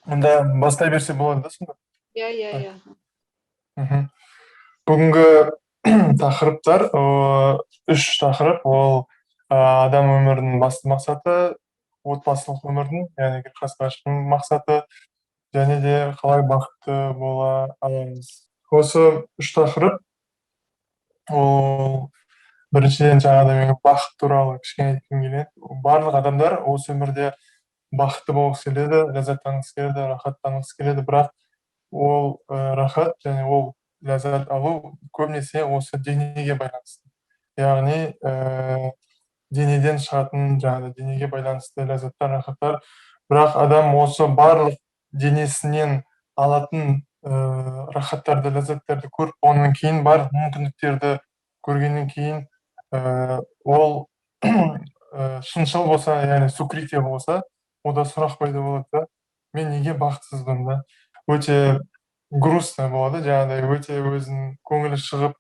Онда бастай берсе болады да сонда. Иә, иә, Ой, иә. мгм. Бүгінгі тақырыптар үш тақырып. Ол адам өмірінің басты мақсаты, отбасылық өмірдің, яғни қасқаштың мақсаты, және де қалай бақытты бола аламыз. Осы үш тақырып, ол біріншіден жаңағыдай мен бақыт туралы кішкене айткым келеді. Барлық адамдар осы өмірде бақытты болғысы келеді, ләззаттанғысы келеді, рахаттанғысы келеді, бірақ ол рахат және ол ләззат алу көбінесе осы денеге байланысты. Яғни денеден шығатын жаңағы денеге байланысты ләззаттар, рахаттар. Бірақ адам осы барлық денесінен алатын рахаттарды, ләззаттарды көріп болғаннан кейін, барлық мүмкіндіктерді көргеннен кейін, ол шыншыл болса, яғни сукрития болса, ода сұрақ пайда болады да, мен неге бақытсызбын да, өте грустно болады, жаңағыдай өте өзінің көңілі шығып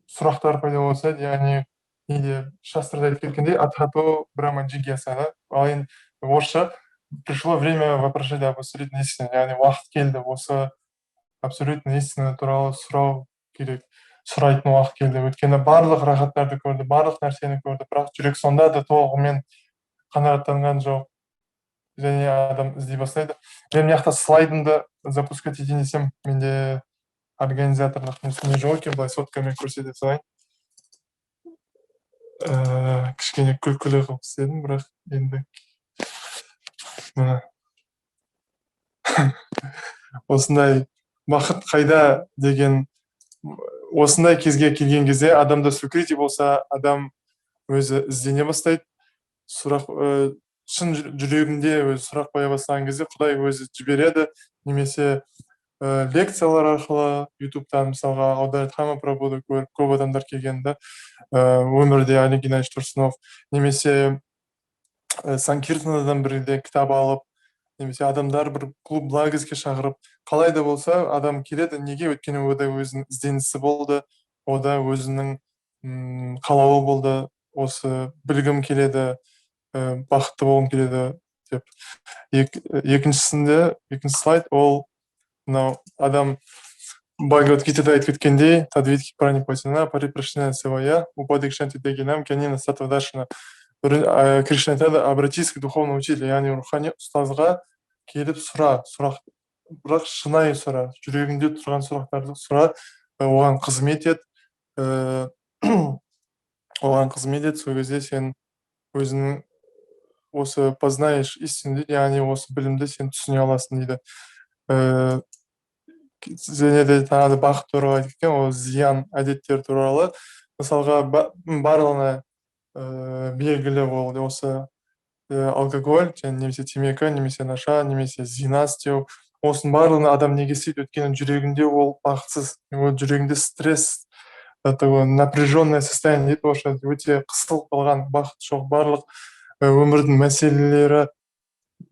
сұрақтар пайда болса, яғни неде шастрда айтып кеткендей атхато брахма джигьяса да, ал енді орысша пришло время вопрошать об абсолютной истине, яғни уақыт келді осы абсолютно истина туралы сұрау керек, сұрайтын уақыт келді. Өйткені барлық рахаттарды көрді, барлық нәрсені көрді, бірақ жүрек сонда да толығымен қанағаттанған жоқ, және адам іздей бастайды. Мен мына жақта слайдымды запускать етейін десем, менде организаторлық несінде жоқ екен, былай соткамен көрсете салайын. Кішкене күлкілі қылып істедім, бірақ енді мына осындай бақыт қайда деген, осындай кезге келген кезде адамда сукрити болса, адам өзі іздене бастайды. Сұрақ шын жүрегінде өзі сұрақ қоя бастаған кезде Құдай өзі жібереді, немесе лекциялар арқылы ютубтан мысалға Аударитхама Прабуды көріп көп адамдар келген да, өмірде Олег Геннадьевич Турсунов, немесе Санкиртанадан бірде кітап алып, немесе адамдар бір клуб лагерьге шақырып, қалай да болса адам келеді. Неге? Өйткені ода өзінің ізденісі болды, ода өзінің қалауы болды, осы білгім келеді, бақытты болғым келеді деп. Екінші слайд, ол мынау адам Бхагавад-гитада айтып кеткендей, тадвитки праникпасина, парипрашна севая, упадикшанти дегинам, кянина сатвадашина. Кришна айтады, обратись к духовному учителю, яғни рухани ұстазға келіп сұрақ, бірақ шынайы сұра, жүрегіңде тұрған сұрақтарды сұра, оған қызмет ет, оған қызмет ет, сол кезде сен өзің осы познаешь истину, яғни осы білімді сен түсіне аласың дейді. Және де тағы бақыт туралы айтып кеткен, ол зиян әдеттер туралы. Мысалға барлығына белгілі болды осы алкоголь, немесе темекі, немесе наша, немесе зина істеу. Осының барлығын адам неге істейді? Өйткені жүрегінде ол бақытсыз, жүрегінде стресс, такое напряженное состояние дейді орысша, өте қысылып қалған, бақыт жоқ, барлық өмірдің мәселелері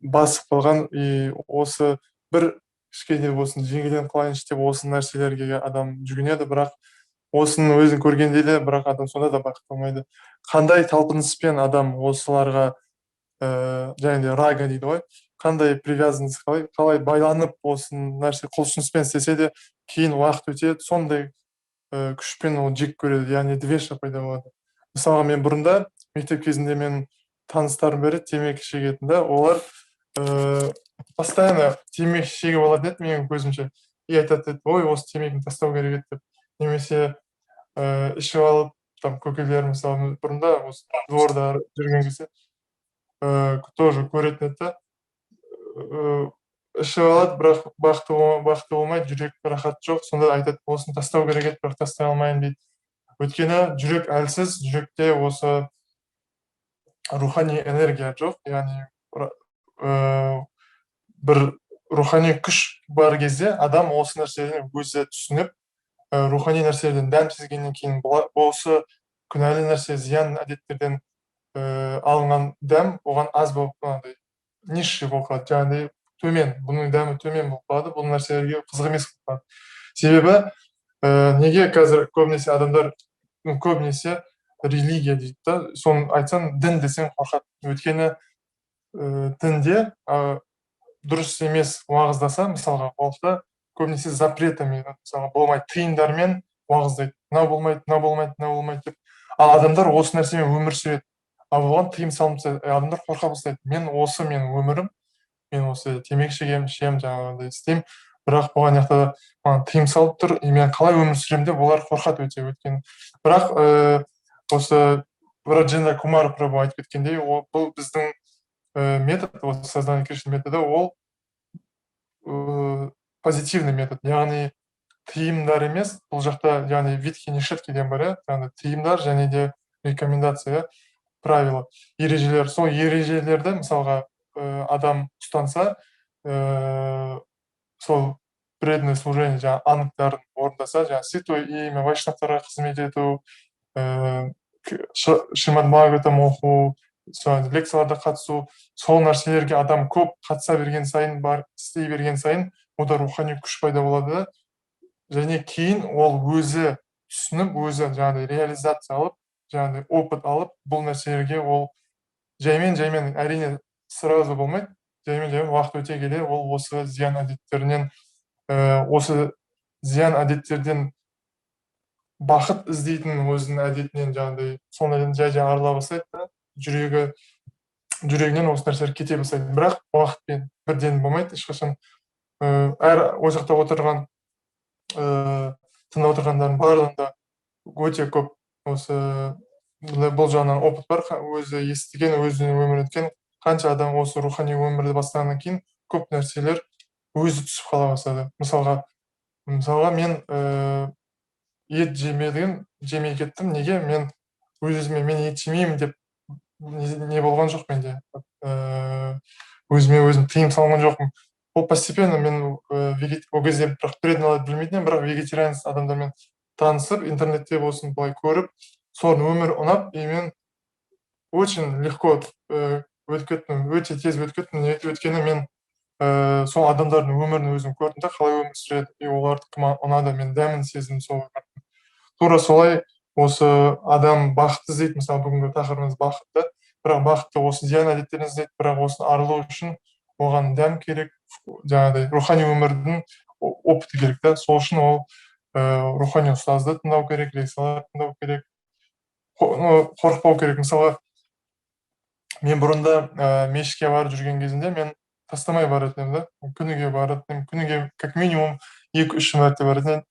басып қалған, и осы бір кішкене болсын жеңілденіп қалайыншы деп осы нәрселерге адам жүгінеді, бірақ осының өзін көргенде де, бірақ адам сонда да бақытты болмайды. Қандай талпыныспен адам осыларға, және де рага дейді ғой, қандай привязанность, қалай байланып осы нәрсе құлшыныспен істесе де, кейін уақыт өтеді, сондай күшпен ол жек көреді, яғни двеша пайда болады. Мысалға мен бұрында мектеп кезінде мен таныстарым бері темекі шегетін да, олар постоянно темекі шегіп алады еді менің көзімше, и айтады, ой, осы темекіні тастау керек еді деп. Немесе ішіп алып, там көкелер мысалы бұрында осы дворда жүрген кезде тоже көретін еді да, ішіп алады, бірақ бақытты болмайды, жүрек рахат жоқ, сонда айтады, осыны тастау керек еді, бірақ тастай алмаймын дейді. Өйткені жүрек әлсіз, жүректе осы рухани энергия жоқ, яғни бір рухани күш бар кезде адам осы нәрселерді өзі түсініп, рухани нәрселерден дәм сезгеннен кейін осы күнәлі нәрсе, зиян әдеттерден алынған дәм оған аз болып қалады, низший болып қалады, жаңағыдай төмен, бұның дәмі төмен болып қалады, бұл нәрселерге қызық емес болып қалады. Себебі неге қазір көбінесе адамдар, көбінесе религия дейді да, соны айтсаң дін десең қорқады. Өйткені дінде дұрыс емес уағыздаса, мысалға уақытта көбінесе запретами, мысалға болмайды тыйымдармен уағыздайды. Мынау болмайды, мынау болмайды, мынау болмайды деп. Ал адамдар осы нәрсемен өмір сүреді. Ал оған тыйым салынып тастайды. Адамдар қорқа бастайды. Менің өмірім, мен осы темекі шегемін, ішемін, жаңағыдай істеймін. Бірақ болған жақта маған тыйым салып тұр, и мен қалай өмір сүремін деп олар қорқады өте. Өйткені бірақ осы Раджендра Кумар Прабу айтып кеткендей, бұл біздің метод, осы сознание Кришна методы, ол позитивный метод, яғни тыйымдар емес, бұл жақта яғни витхи нишетки деген бар, яғни тыйымдар және де рекомендация, правила, ережелер. Сол ережелерді мысалға адам ұстанса, сол преданный служение, жаңағы анттарын орындаса, жаңағы святой имя, вайшнавтарға қызмет ету, шримад бхагаватам оқу, лекцияларда қатысу, сол нәрселерге адам көп қатыса берген сайын, бар істей берген сайын, ода рухани күш пайда болады да, және кейін ол өзі түсініп, өзі жаңағыдай реализация алып, жаңағыдай опыт алып, бұл нәрселерге ол жаймен әрине сразу болмайды, жаймен уақыт өте келе ол осы зиян әдеттерден бақыт іздейтін өзінің әдетінен жаңағыдай сол жай арыла бастайды да, жүрегінен осы нәрселер кете бастайды. Бірақ уақытпен бірден болмайды ешқашан. Әр ол жақта отырған тыңдап отырғандардың барлығында өте көп осы бұл жағынан опыт бар, өзі естіген, өзі өмір өткен қанша адам осы рухани өмірді бастағаннан кейін көп нәрселер өзі түсіп қала бастады. Мысалға мен ет жемей кеттім. Неге? Мен өзіме мен ет жемеймін деп не болған жоқ менде. Өзіме өзім тыйым салған жоқпын. Ол постепенно мен ол кезде бірақ преданный білмейтін едім, бірақ вегетариан адамдармен танысып, интернетте болсын былай көріп, солардың өмірі ұнап, и мен очень легко өтіп кеттім, өте тез өтіп кеттім. Өйткені мен сол адамдардың өмірін өзім көрдім да, қалай өмір сүреді, и олардікі ұнады, мен дәмін сездім сол өмірдің. Тура солай осы адам бақытты іздейді, мысалы бүгінгі тақырыбымыз бақытты, бірақ бақытты осы зиян әдеттерден іздейді, бірақ осыны арылу үшін оған дәм керек, жаңағыдай рухани өмірдің опыты керек та. Сол үшін ол рухани ұстазды тыңдау керек, лекциялар тыңдау керек, қорықпау керек. Мысалы мен бұрында мешітке барып жүрген кезінде мен тастамай баратын едім да, күніге баратын едім, күніге как минимум 2-3 мәрте баратын едім.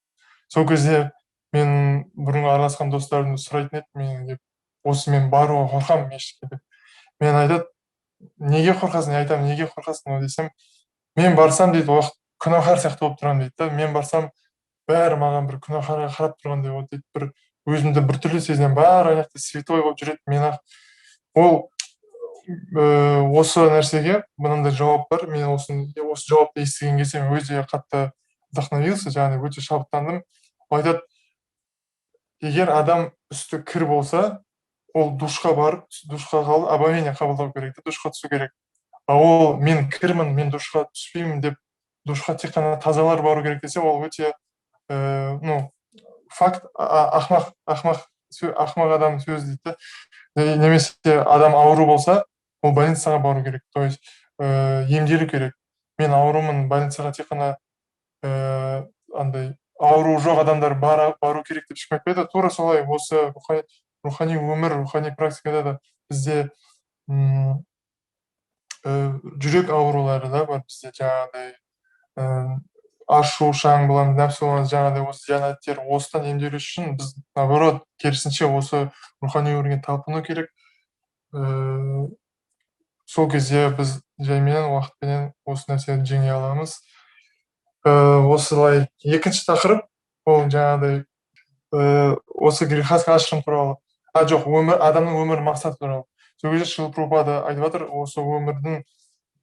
Сол кезде мен бұрынғы араласқан достарымды сұрайтын едім, мен деп, осы мен баруға қорқамын мешітке деп. Мен айтады, неге қорқасың? Айтамын, неге қорқасың десем, мен барсам дейді, уақыт күнәһар сияқты болып тұрамын дейді да. Мен барсам, бәрі маған бір күнәһарға қарап тұрғандай болады дейді, бір өзімді біртүрлі сезінемін, бәрі аяқты святой болып жүреді. Мен ол осы нәрсеге мынандай жауап бар. Мен осы жауапты естіген кезде мен өте қатты вдохновился, жаңағы өте шабыттандым. Айтады, егер адам үсті кір болса, ол душқа барып, душқа қалып, обомление қабылдау керек, душқа түсу керек. А ол мен кірмін, мен душқа түспеймін деп, душқа тек қана тазалар бару керек десе, ол өте факт, ақымақ адам сөзі дейді. Немесе адам ауру болса, ол больницаға бару керек, то есть емделу керек. Мен аурумын, больницаға тек қана андай ауру жоқ адамдар бару керек деп ешкім айтпайды. Тура солай осы рухани өмір, рухани практикада да бізде жүрек аурулары да бар бізде, жаңағыдай ашу, шаң боламыз, нәпсі боламыз, жаңағыдай осы зиян-әдеттер, осыдан емделу үшін біз наоборот керісінше осы рухани өмірге талпыну керек. Сол кезде біз жайменен уақытпенен осы нәрсені жеңе аламыз. Осылай екінші тақырып, ол жаңағыдай осы грехастха ашрам туралы, жоқ, адамның өмір мақсаты туралы. Сол кезде Шрила Прабхупада айтып жатыр, осы өмірдің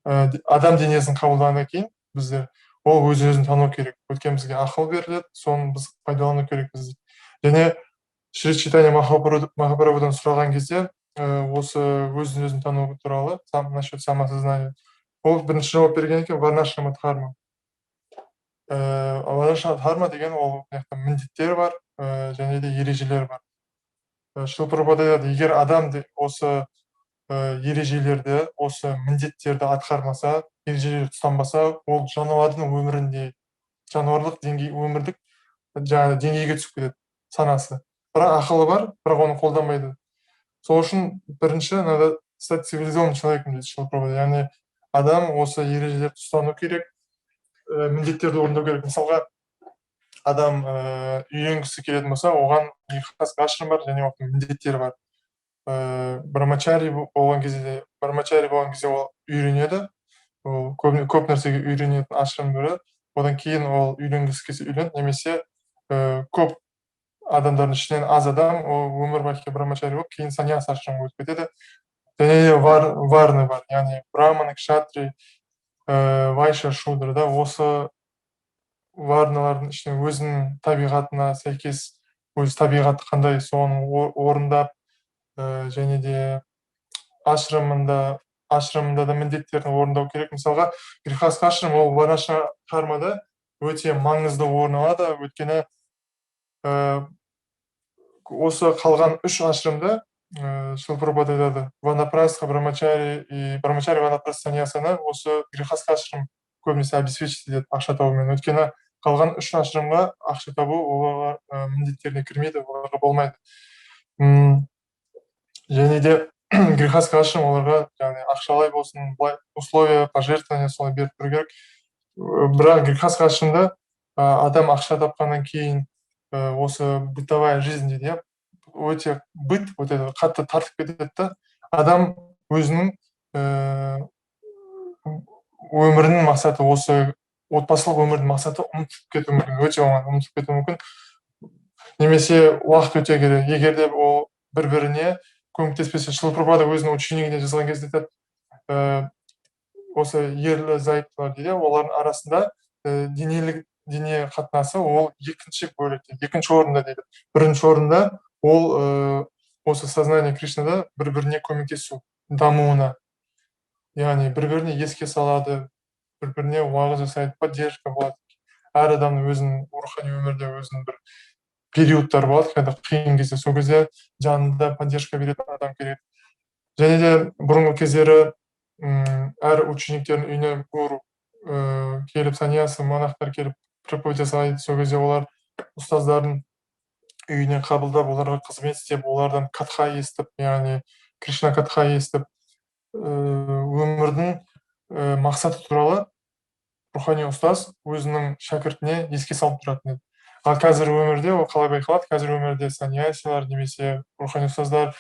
адам денесін қабылдағаннан кейін біздер ол өз-өзін тану керек. Өйткені бізге ақыл беріледі, соны біз пайдалану керекпіз. Және Шри Чайтанья Махапрабхудан сұраған кезде осы өзін тану туралы, насчет самосознания, ол бірінші жауап берген екен, варнашрама дхарма. Варнашрама дхарма деген ол міндеттер бар, және де ережелер бар. Шрила Прабхупада айтады, егер адам осы ережелерді, осы міндеттерді атқармаса, ережелерді ұстанбаса, ол жануардың өмірінде, жануарлық деңгей, өмірлік жаңағы деңгейге түсіп кетеді санасы. Бірақ ақылы бар, бірақ оны қолданбайды. Сол үшін бірінші надо стать цивилизованным человеком дейді шилпробада. Яғни адам осы ережелерді ұстану керек, міндеттерді орындау керек. Мысалға, адам үйленгісі келетін болса, оған грехаск ашрам бар және оған міндеттері бар. Брамачари болған кезде ол үйренеді, ол көп нәрсеге үйренетін ашрам бірі. Одан кейін ол үйленгісі келсе үйлен, немесе көп адамдардың ішінен аз адам ол өмір бақи брамачари болып, кейін саньяс ашрамға өтіп кетеді. Және де варны бар, яғни браман, кшатри, вайша, шудра, да, осы варналардың ішінен өзінің табиғатына сәйкес, өз табиғаты қандай соны орындап, және де ашрамында да міндеттерін орындау керек. Мысалға, грехаск ашрам ол вараша кармада өте маңызды орын алады, өйткені осы қалған үш ашрамда Шилпрабхупада айтады, ванапрастха, брамачари и ванапрастха саньясаны осы грехаск ашрам көбінесе обеспечить етеді ақша табумен. Өйткені қалған үш ашрамға ақша табу оларға міндеттеріне кірмейді, оларға болмайды. Және де грехаск ашрам оларға яғни ақшалай болсын, условия пожертвования солай беріп тұру керек. Бірақ грехаск ашрамда адам ақша тапқаннан кейін осы бытовая жизнь дейді, өте быт, өте қатты тартып кетеді да, адам өзінің өмірінің мақсаты, осы отбасылық өмірдің мақсаты ұмытып кетуі мүмкін, өте оңай ұмытып кетуі мүмкін. Немесе уақыт өте келе, егер де ол бір-біріне көмектеспесе, Шилпрабхупада өзінің ученигіне жазған кезде айтады, осы ерлі зайыптылар дейді, олардың арасында дене қатынасы ол екінші бөлікте, екінші орында дейді. Бірінші орында ол осы сознание Кришнада бір-біріне көмектесу дамуына, яғни бір-біріне еске салады, бір-біріне уағыз жасайды, поддержка болады. Әр адамның өзінің рухани өмірде өзінің бір периодтар болады, когда қиын кезде, сол кезде жанында поддержка беретін адам керек. Және де бұрынғы кездері әр учениктердің үйіне гуру келіп, саньясы, монахтар келіп проповедь жасайды. Сол кезде олар ұстаздардың үйіне қабылдап, оларға қызмет істеп, олардан катха естіп, яғни Кришна катха естіп, өмірдің мақсаты туралы рухани ұстаз өзінің шәкіртіне еске салып тұратын еді. Ал қазір өмірде ол қалай байқалады? Қазір өмірде саньясилар немесе рухани ұстаздар,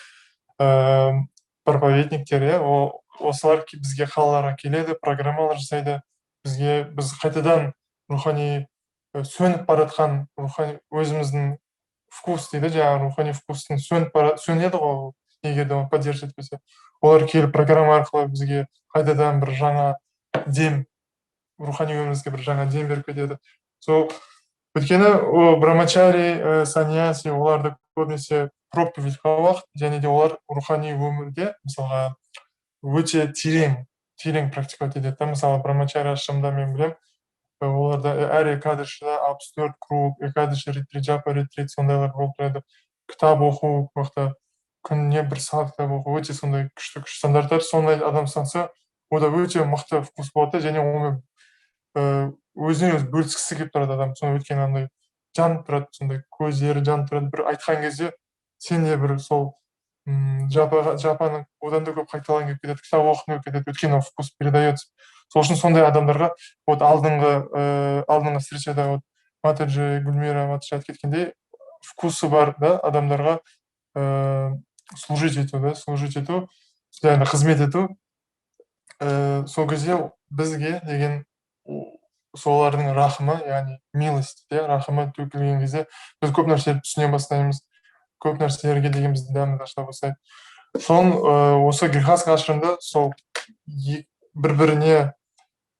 проповедниктер, осылар бізге қалаларға келеді, программалар жасайды, біз қайтадан рухани сөніп баратқан рухани өзіміздің вкус дейді, жаңағы рухани вкустың сөнеді ғой, егер де оны поддерживать етпесе. Олар келіп программа арқылы бізге қайтадан бір жаңа дем, рухани өмірімізге бір жаңа дем беріп кетеді. Сол өйткені брамачари, саньяси, оларды көбінесе проповедьқа уақыт, және де олар рухани өмірде, мысалға, өте терең практиковать етеді. Мысалы, брамачари ашрамда мен білем, оларда әр экадышыда 64 круг, экадышы ретрит, жапа ретрит, сондайлар болып тұрады. Кітап оқу, күніне 1 сағат кітап оқу, өте сондай күшті стандарттар. Сондай адам санса, ода өте мықты вкус болады, және оны өзіне өзі бөліскісі келіп тұрады адам. Соны өткен андай жанып тұрады, сондай көздері жанып тұрады. Bir айтқан кезде сен де бір сол жапаны одан да көп қайталан келіп кетеді, кітап оқып кетеді, өйткені вкус передается. Сол үшін сондай адамдарға алдыңғы встречада Матаджи Гүлмира Матаджи айтып кеткендей, вкусы бар да адамдарға служить ету, яғни қызмет ету. Сол кезде бізге деген солардың рахымы, яғни милость, рахымы төгілген кезде біз көп нәрселерді түсіне бастаймыз, көп нәрселерге деген біздің дәміміз ашыла бастайды. Осы грехаск ашрамда сол бір-біріне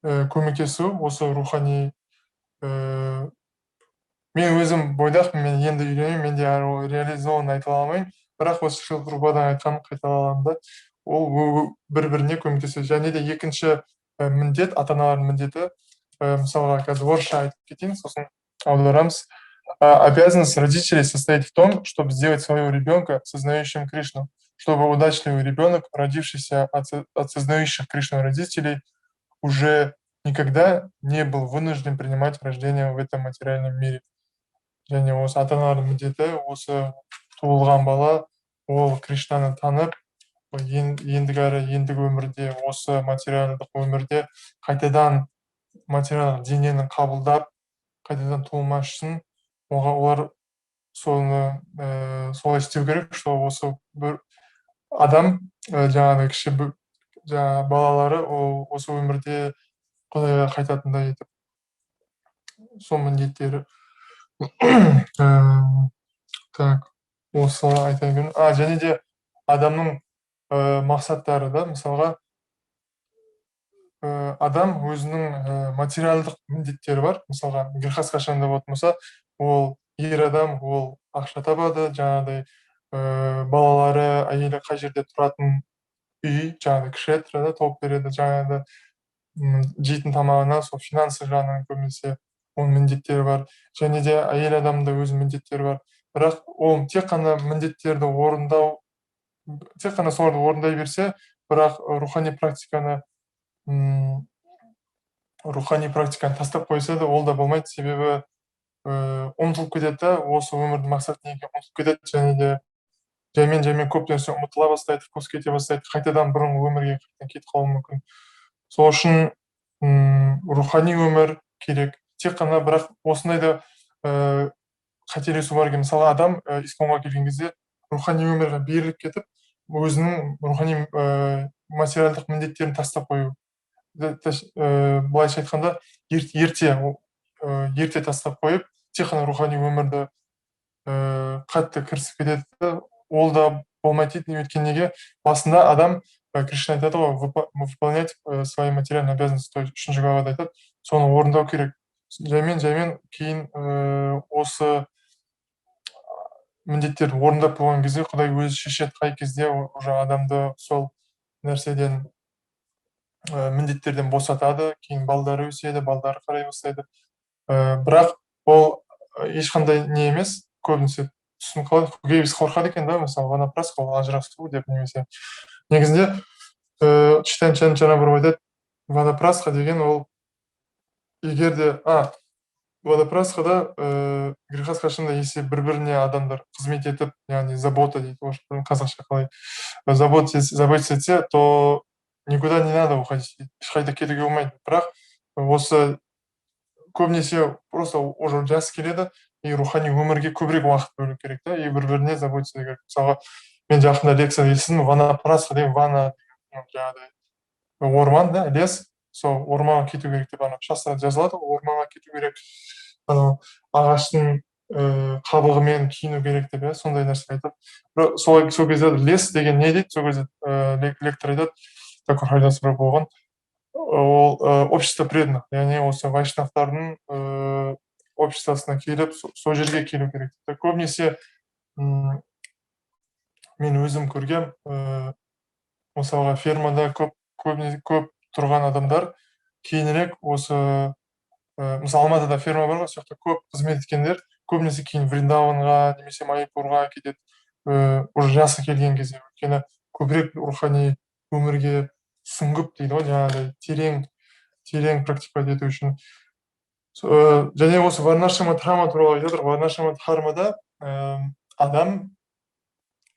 көмектесу, осы рухани, мен өзім бойдақпын, мен енді үйренемін, мен де реализован айта алмаймын, бірақ осы Шилпрабхупаданың айтқанын қайталап аламын да, ол бір-біріне көмектесу. Және де екінші міндет, ата-аналардың міндеті, мысалға қазір орысша айтып кетейін, сосын аударамыз. Обязанность родителей состоит в том, чтобы сделать своего ребенка сознающим Кришну. чтобы удачливый ребенок, родившийся от сознающих Кришну родителей, уже никогда не был вынужден принимать рождение в этом материальном мире. Және осы ата аналардың міндеті осы туылған бала ол Кришнаны танып, ендігі өмірде осы материалдық өмірде қайтадан материалдық денені қабылдап, қайтадан туылмас үшін олар соны солай істеу керек, что осы бір адам жаңағы кіші жаңағы балалары осы өмірде құдайға қайтатындай етіп сол міндеттері. Так, осы айтайын. Және де адамның мақсаттары да, мысалға, адам өзінің материалдық міндеттері бар. Мысалға, грехасхашанда болатын болса, ол ер адам, ол ақша табады, жаңағыдай балалары, әйелі қай жерде тұратын үй, жаңағыдай кшетрада тауып береді, жаңағыдай жейтін тамағына, сол финансы жағынан көбінесе оның міндеттері бар. Және де әйел адамда өз міндеттері бар. Бірақ ол тек қана міндеттерді орындау, тек қана соларды орындай берсе, бірақ рухани практиканы тастап қойса да, ол да болмайды. Себебі ұмытылып кетеді да, осы өмірдің мақсаты не екенін ұмытылып кетеді, және де жаймен көп нәрсе ұмытыла бастайды, көз кете бастайды, қайтадан бұрынғы өмірге кетіп қалуы мүмкін. Сол үшін рухани өмір керек. Тек қана, бірақ осындай да қателесу бар екен. Мысалы, адам исламға келген кезде рухани өмірге беріліп кетіп, өзінің рухани материалдық міндеттерін тастап қою. Былайша айтқанда, ерте тастап қойып, тек қана рухани өмірді қатты кірісіп кетеді. Ол да болмайды дейді. Өйткені неге? Басында адам, Кришна айтады ғой, выполнять свои материальные обязанности, то есть 3-ші главада айтады, соны орындау керек. Жаймен кейін осы міндеттерді орындап болған кезде Құдай өзі шешеді, қай кезде уже адамды сол нәрседен, міндеттерден босатады, кейін балдары өседі, балдары қарай бастайды. Бірақ ол ешқандай не емес, көбінесе түсім қалады, көбейбіз қорқады екен да, мысалы, ванапрасха ол ажырасу деп немесе. Негізінде Читан Чанчара бір айтады, ванапрасха деген ол егер де водопрасхада грехасхашында если бір-біріне адамдар қызмет етіп, яғни забота дейді, қазақша қалай, заботиться етсе, то никуда не надо уходить, ешқайда кетуге болмайды. Бірақ осы көбінесе просто уже жас келеді, и рухани өмірге көбірек уақыт бөлу керек та, и бір-біріне заботиться керек. Мысалға, мен жақында лекция естідім, ванапрасха деген, вана жаңағыдай орман, да, лес, сол орманға кету керек деп, шастрада жазылады, орманға кету керек, ағаштың қабығымен киіну керек деп, сондай нәрсе айтады. Сол кезде лес деген не дейді, сол кезде лектор айтады, такой хайдасы бір болған, ол общество преданных, яғни осы вайшнавтардың обществосына келіп, сол жерге келу керек. Көбінесе мен өзім көргем, мысалға, фермада көп тұрған адамдар кейінірек осы, мысалы, Алматыда ферма бар ғой, сол жақта көп қызмет еткендер көбінесе кейін Вриндаванға немесе Майпурға кетеді, уже жасы келген кезде. Өйткені көбірек рухани өмірге сүңгіп дейді ғой, жаңағыдай терең практиковать ету үшін. Және осы варнашрама дхарма туралы айтып жатыр. Варнашрама дхармада адам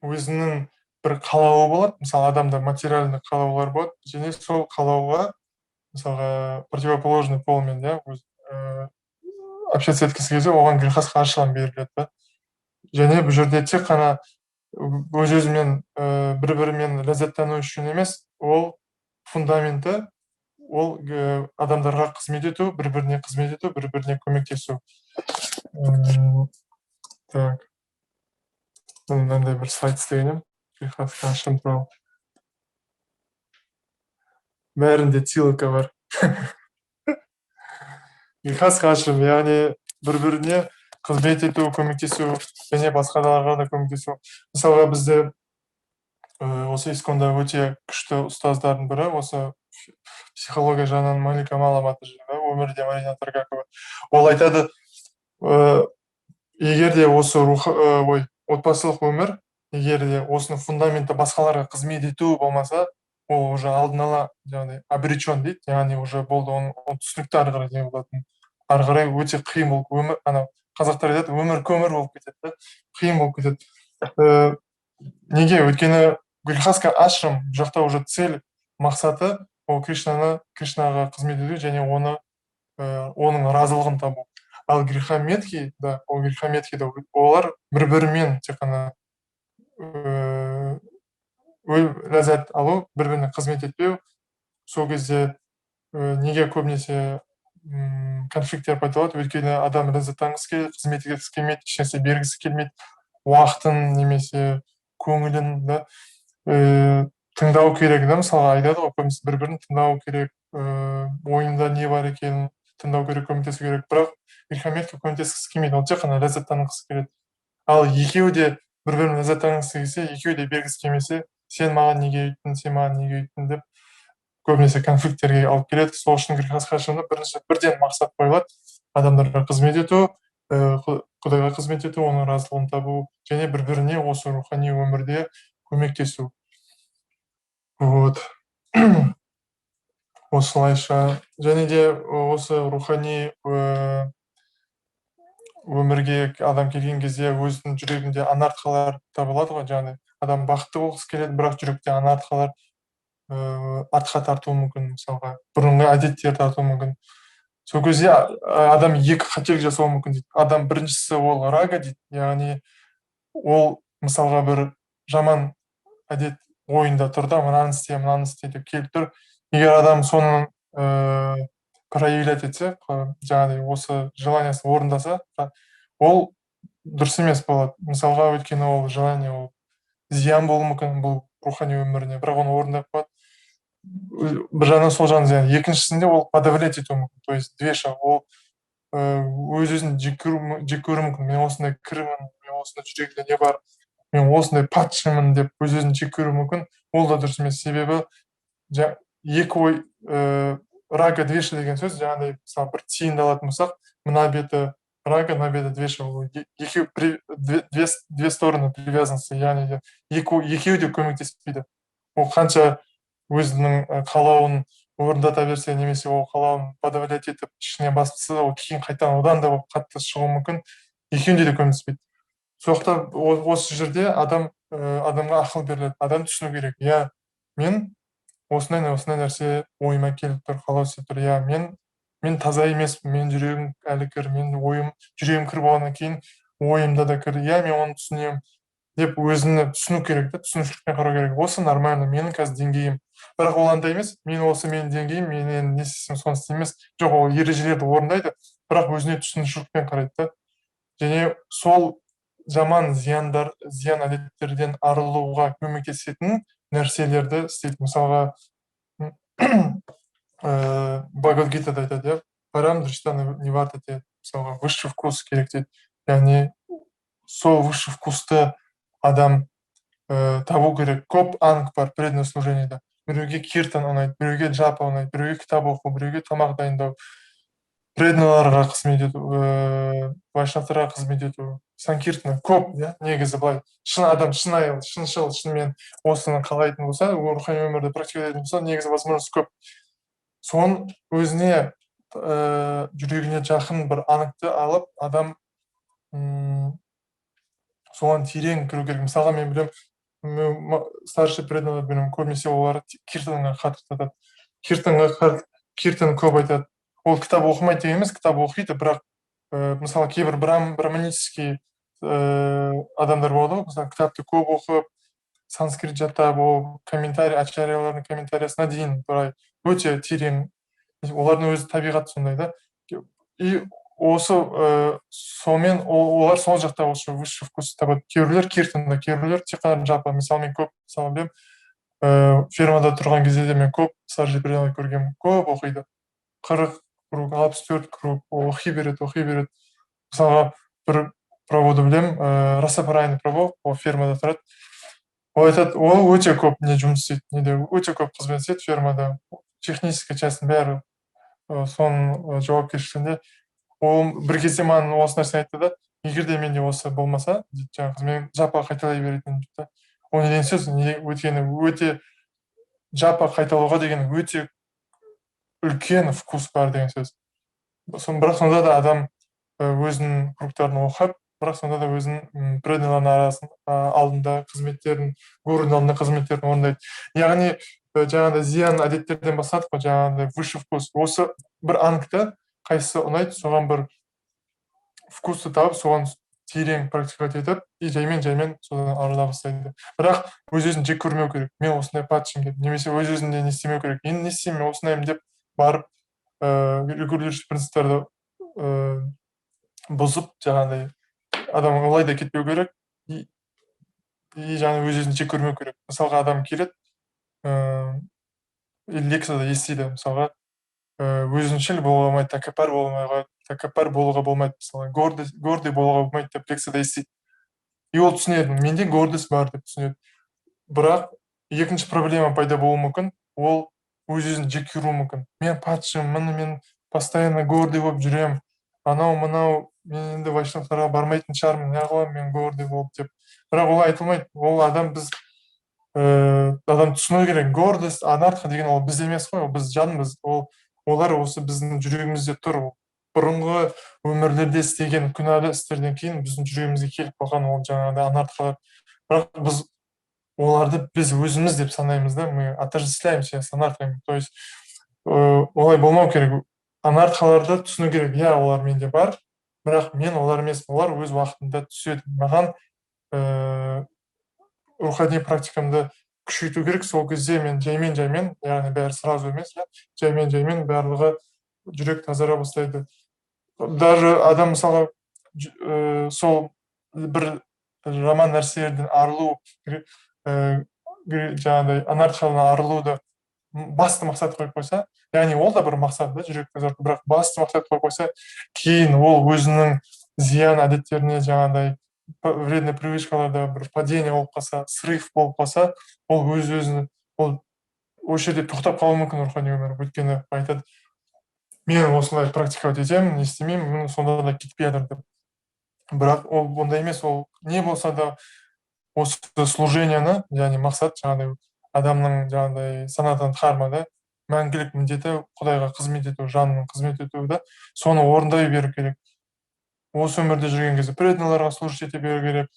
өзінің бір қалауы болады. Мысалы, адамда материальный қалаулар болады, және сол қалауға, мысалға, противоположный полмен общаться еткісі келсе, оған грехасха ашылам беріледі да. Және бұл жерде тек қана өз-өзімен бір-бірімен ләззаттану үшін емес, ол фундаменті, ол адамдарға қызмет ету, бір-біріне қызмет ету, бір-біріне көмектесу. Так, мынандай бір слайд істегенім, грехасха ашым туралы. Бәрінде ссылка бар. Грехасха ашым, яғни бір-біріне қызмет ету, көмектесу, және басқаларға да көмектесу. Мысалға, бізде осы исконда өте күшті ұстаздардың бірі, осы психология жағынан Малика Маламата жүрді, өмірде Марина Таргакова. Ол айтады, егер де осы отбасылық өмір егер де осының фундаменті басқаларға қызмет ету болмаса, ол уже алдын ала жаңағыдай обречен дейді, яғни уже болды, оның түсінікті ары қарай не болатын, ары қарай өте қиын болып, өмір ана қазақтар айтады, өмір көмір болып кетеді да, қиын болып кетеді. Э, неге? Өйткені гүлхаска ашрам бұл жақта уже цель, мақсаты ол Кришнаға қызмет ету және оның разылығын табу. Ал грехаметхи, да, ол грехаметхи да, олар бір бірімен тек қана ләззат алу, бір біріне қызмет етпеу. Сол кезде неге көбінесе конфликттер пайда болады? Өйткені адам ләззаттанғысы келеді, қызмет еткісі келмейді, ешнәрсе бергісі келмейді, уақытын немесе көңілін да тыңдау керек да. Мысалға айтады ғой, көбінесе бір бірін тыңдау керек, ойында не бар екенін тыңдау керек, көмектесу керек. Бірақ грехаметке көмектескісі келмейді, ол тек қана ләззаттанғысы келеді. Ал екеуі де бір бірін ләззаттанғысы келсе, екеуі де бергісі келмесе, сен маған неге үйттің, сен маған неге үйттің деп көбінесе конфликттерге алып келеді. Сол үшін грехаскашында бірден мақсат қойылады: адамдарға қызмет ету, Құдайға қызмет ету, оның разылығын табу және бір біріне осы рухани өмірде көмектесу. Вот. Осылайша және де осы рухани өмірге адам келген кезде өзінің жүрегінде анартқалар табылады ғой, жаңағыдай адам бақытты болғысы келеді, бірақ жүректе анартқалар артқа тартуы мүмкін, мысалға бұрынғы әдеттер тартуы мүмкін. Сол кезде адам екі қателік жасауы мүмкін дейді. Адам біріншісі ол рага дейді, яғни ол мысалға бір жаман әдет ойында тұр да, мынаны істе деп келіп тұр. Егер адам соны проявлять етсе, жаңағыдай осы желаниясын орындаса, ол дұрыс емес болады. Мысалға, өйткені ол желание, ол зиян болуы мүмкін бұл рухани өміріне, бірақ оны орындап қояды. Бір жағынан сол жағынан зиян. Екіншісінде ол подавлять етуі мүмкін, то есть двеша, ол өз-өзін жек көруі мүмкін. Мен осындай кірімін, мен осындай жүрегімде не бар, мен осындай патшамын деп өз-өзін жек көруі мүмкін. Ол да дұрыс емес. Себебі екі ой, рага двеша деген сөз, жаңағыдай мысалы бір тиынды алатын болсақ, мына беті рага, мына беті двеша, екеуі две стороны привязанности, яғни екеуі де көмектеспейді. Ол қанша өзінің қалауын орындата берсе, немесе ол қалауын подавлять етіп ішіне баспаса, ол кейін қайтадан одан да қатты шығуы мүмкін. Екеуінде де көмектеспейді. Сондықтан осы жерде адамға ақыл беріледі, адам түсіну керек. Иә, мен осындай нәрсе ойыма келіп тұр, қалау істеп тұр. Иә, мен таза емеспін, мен жүрегім әлі кір, мен жүрегім кір болғаннан кейін ойымда да кір. Иә, мен оны түсінемін деп өзіні түсіну керек та, түсінушілікпен қарау керек. Осы нормально, менің қазір деңгейім. Бірақ ол андай емес, менің деңгейім, мен енді не істесем соны істейміз. Жоқ, ол ережелерді орындайды, бірақ өзіне түсінушілікпен қарайды да. Және сол жаман зиян әдеттерден арылуға көмектесетін нәрселерді істейді. Мысалға, Бхагавад-гитада айтады, иә, парам дриштаны не варта дейді. Мысалға, высший вкус керек дейді. Яғни сол высший вкусты адам табу керек. Көп анг бар преданное служениеда. Біреуге киртан ұнайды, біреуге джапа ұнайды, біреуге кітап оқу, біреуге тамақ дайындау, преданналарға қызмет ету, вайшнавтарға қызмет ету, санкиртана көп, иә, негізі былай. Адам шынымен осыны қалайтын болса, рухани өмірді практиковать болса, негізі возможность көп. Соның өзіне жүрегіне жақын бір аныкты алып, адам соған терең кіру керек. Мысалға, мен білем, старший преданный білем, көбінесе олар киртанға қатты татады. Киртан көп айтады. Ол кітап оқымайды деген емес, кітап оқиды, бірақ мысалы кейбір браманический адамдар болады ғой, мысалы кітапты көп оқып, санскрит жаттап, ол ачарьялардың комментариясына дейін былай өте терең. Олардың өзі табиғаты сондай да. И осы сонымен олар сол жақта осы высший вкус табады. Кейбіреулер киртанда, кейбіреулер тек қана жапа. Мысалы, мен көп, мысалы білем, фермада тұрған кезде де мен көп старший преданный көргенмін, көп оқиды. 40 круг, 64 круг оқи береді. Мысалға, бір праводы білем, Расапарайны право, ол фермада тұрады. Ол айтады, ол өте көп не жұмыс істейді, өте көп қызмет істейді фермада. Технический часть бәрі соның жауапкершілігінде. Ол бір кезде маған осы нәрсе айтты да, егер де менде осы болмаса дейді жаңағы қыз, мен жапа қайталай беретін едім дейді да. ол не деген сөз, өйткені өте жапа қайталауға деген өте үлкен вкус бар деген сөз. Бірақ сонда да адам өзінің кругтарын оқып, бірақ сонда да өзінің преданныйлардың алдында қызметтерін, гурудың алдында қызметтерін орындайды. Яғни жаңағыдай зиян әдеттерден бастадық қой, жаңағыдай высший вкус. Осы бір ангты қайсысы ұнайды, соған бір вкусты тауып, соған терең практиковать етіп, и жаймен жаймен содан арыла бастайды. Бірақ өз өзін жек көрмеу керек. Мен осындай патшымын деп, немесе өз өзінде не істемеу керек. Енді не істеймін, мен осындаймын деп барып регулирующий принциптерді бұзып, жаңағыдай адам олай да кетпеу керек, и жаңа өз өзін жек көрмеу керек. Мысалға адам келеді, лекцияда естиді, мысалға өзіншіл болуға болмайды, тәкаппар болуға болмайды, мысалы гордый болуға болмайды деп лекцияда естиді. И ол түсінеді, менде гордость бар деп түсінеді. Бірақ екінші проблема пайда болуы мүмкін, ол өз өзін жек көруі мүмкін. Мен патшамын, міне мен постоянно гордый болып жүремін, анау мынау, мен енді вайшнавтарға бармайтын шығармын, неғыламын мен гордый болып деп. Бірақ олай айтылмайды. Ол адам түсіну керек, гордость, анарха деген ол біз емес қой, ол біз жанбыз. Олар осы біздің жүрегімізде тұр. Бұрынғы өмірлерде істеген күнәлі істерден кейін біздің жүрегімізге келіп қалған ол жаңағыдай анартхалар. Бірақ біз оларды біз өзіміз деп санаймыз да, мы отождествляем себя с анархами. То есть олай болмау керек. Анархаларды түсіну керек. Иә, олар менде бар, бірақ мен олар емес, олар өз уақытында түседі. Маған рухани практикамды күшейту керек. Сол кезде мен жаймен, яғни бәрі сразу емес, жаймен барлығы жүрек тазара бастайды. Даже адам мысалға сол бір жаман нәрселерден арылу, жаңағыдай анархиядан арылуды басты мақсат қойып қойса, яғни ол да бір мақсат да, жүрек тазарту, бірақ басты мақсат қойып қойса, кейін ол өзінің зиян әдеттеріне, жаңағыдай вредный привычкаларда бір падение болып қалса, срыв болып қалса, ол өз-өзін осы жерде тоқтап қалуы мүмкін рухани өмір. Өйткені айтады, мен осылай практиковать етемін, не істемеймін, сонда да кетпей жатыр деп. Бірақ ол ондай емес, ол не болса да осы служениені, яғни мақсат, жаңағыдай адамның жаңағыдай санатан дхарма да, мәңгілік міндеті құдайға қызмет ету, жанның қызмет ету да, соны орындай беру керек. Осы өмірде жүрген кезде преданныйларға служить ете беру керек,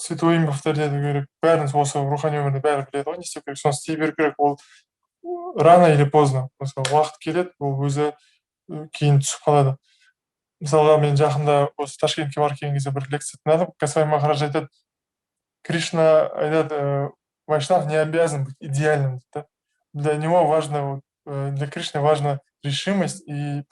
святой имя повторять ету керек. Бәрін осы рухани өмірде бәрі біледі ғой, не істеу керек, соны істей беру керек. Ол рано или поздно, мысалы уақыт келеді, ол өзі кейін түсіп қалады. Мысалға мен жақында осы Ташкентке барып келген кезде бір лекция тыңдадым. Госвами Махарадж айтады, Кришна айтады, вайшнав не обязан быть идеальным. Для него важно, для Кришны важна решимость и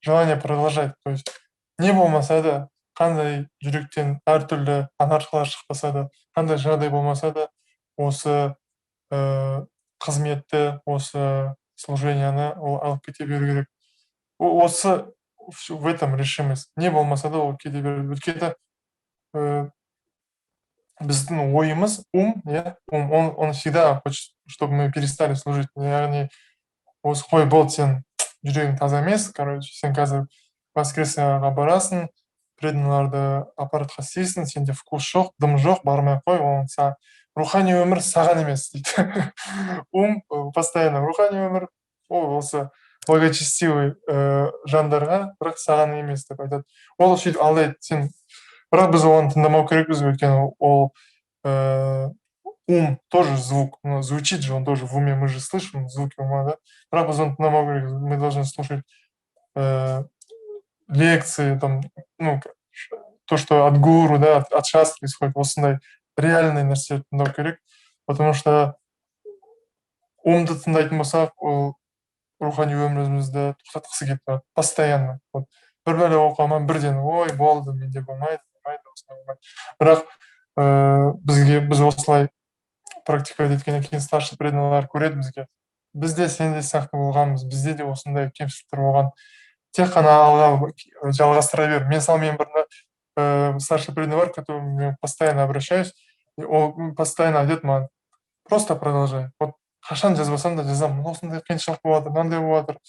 желание продолжать. То есть не болмаса да, қандай жүректен әртүрлі анархалар шықпаса да, қандай жағдай болмаса да, осы қызметті, осы служенияны ол алып кете беру керек. Осы в этом решимость. Не болмаса да ол кете беру. Өйткені біздің ойымыз, он всегда хочет, чтобы мы перестали служить. Яғни осы қой, болды, сен жүрегің таза емес, короче, сен қазір воскресеньеға барасың, преданныйларды аппаратқа істейсің, сенде вкус жоқ, дым жоқ, бармай қой, оның рухани өмір саған емес дейді. Постоянно рухани өмір ол осы благочестивый жандарға, бірақ саған емес деп айтады. Ол сөйтіп алдайды сен. Бірақ біз оны тыңдамау керекпіз, өйткені ол ум тоже звук, звучит же, он тоже в уме, мы же слышим звуки ума, да? Бірақ біз оны тыңдамау керек, мы должны слушать лекции, там, то, что от гуру, да, от шастры исходит, осындай реальный нәрсе тыңдау керек, потому что умды тыңдайтын болсақ, ол рухани өмірімізді тоқтатқысы келіп тұрады, постоянно. Бір бәле оқығаннан бірден, ой, болды, менде болмайды, бірақ біз осылай практиковать еткеннен кейін старший преданныйлар көреді бізге. Бізде сенде сияқты болғанбыз, бізде де осындай кемшіліктер болған. Тек қана алға жалғастыра бер. Мен бір старший преданный бар, к которому я постоянно обращаюсь, и он постоянно айтады маған, просто продолжай. Вот қашан жазбасам да жазамын, осындай қиыншылық болып жатыр, мынандай болып жатыр,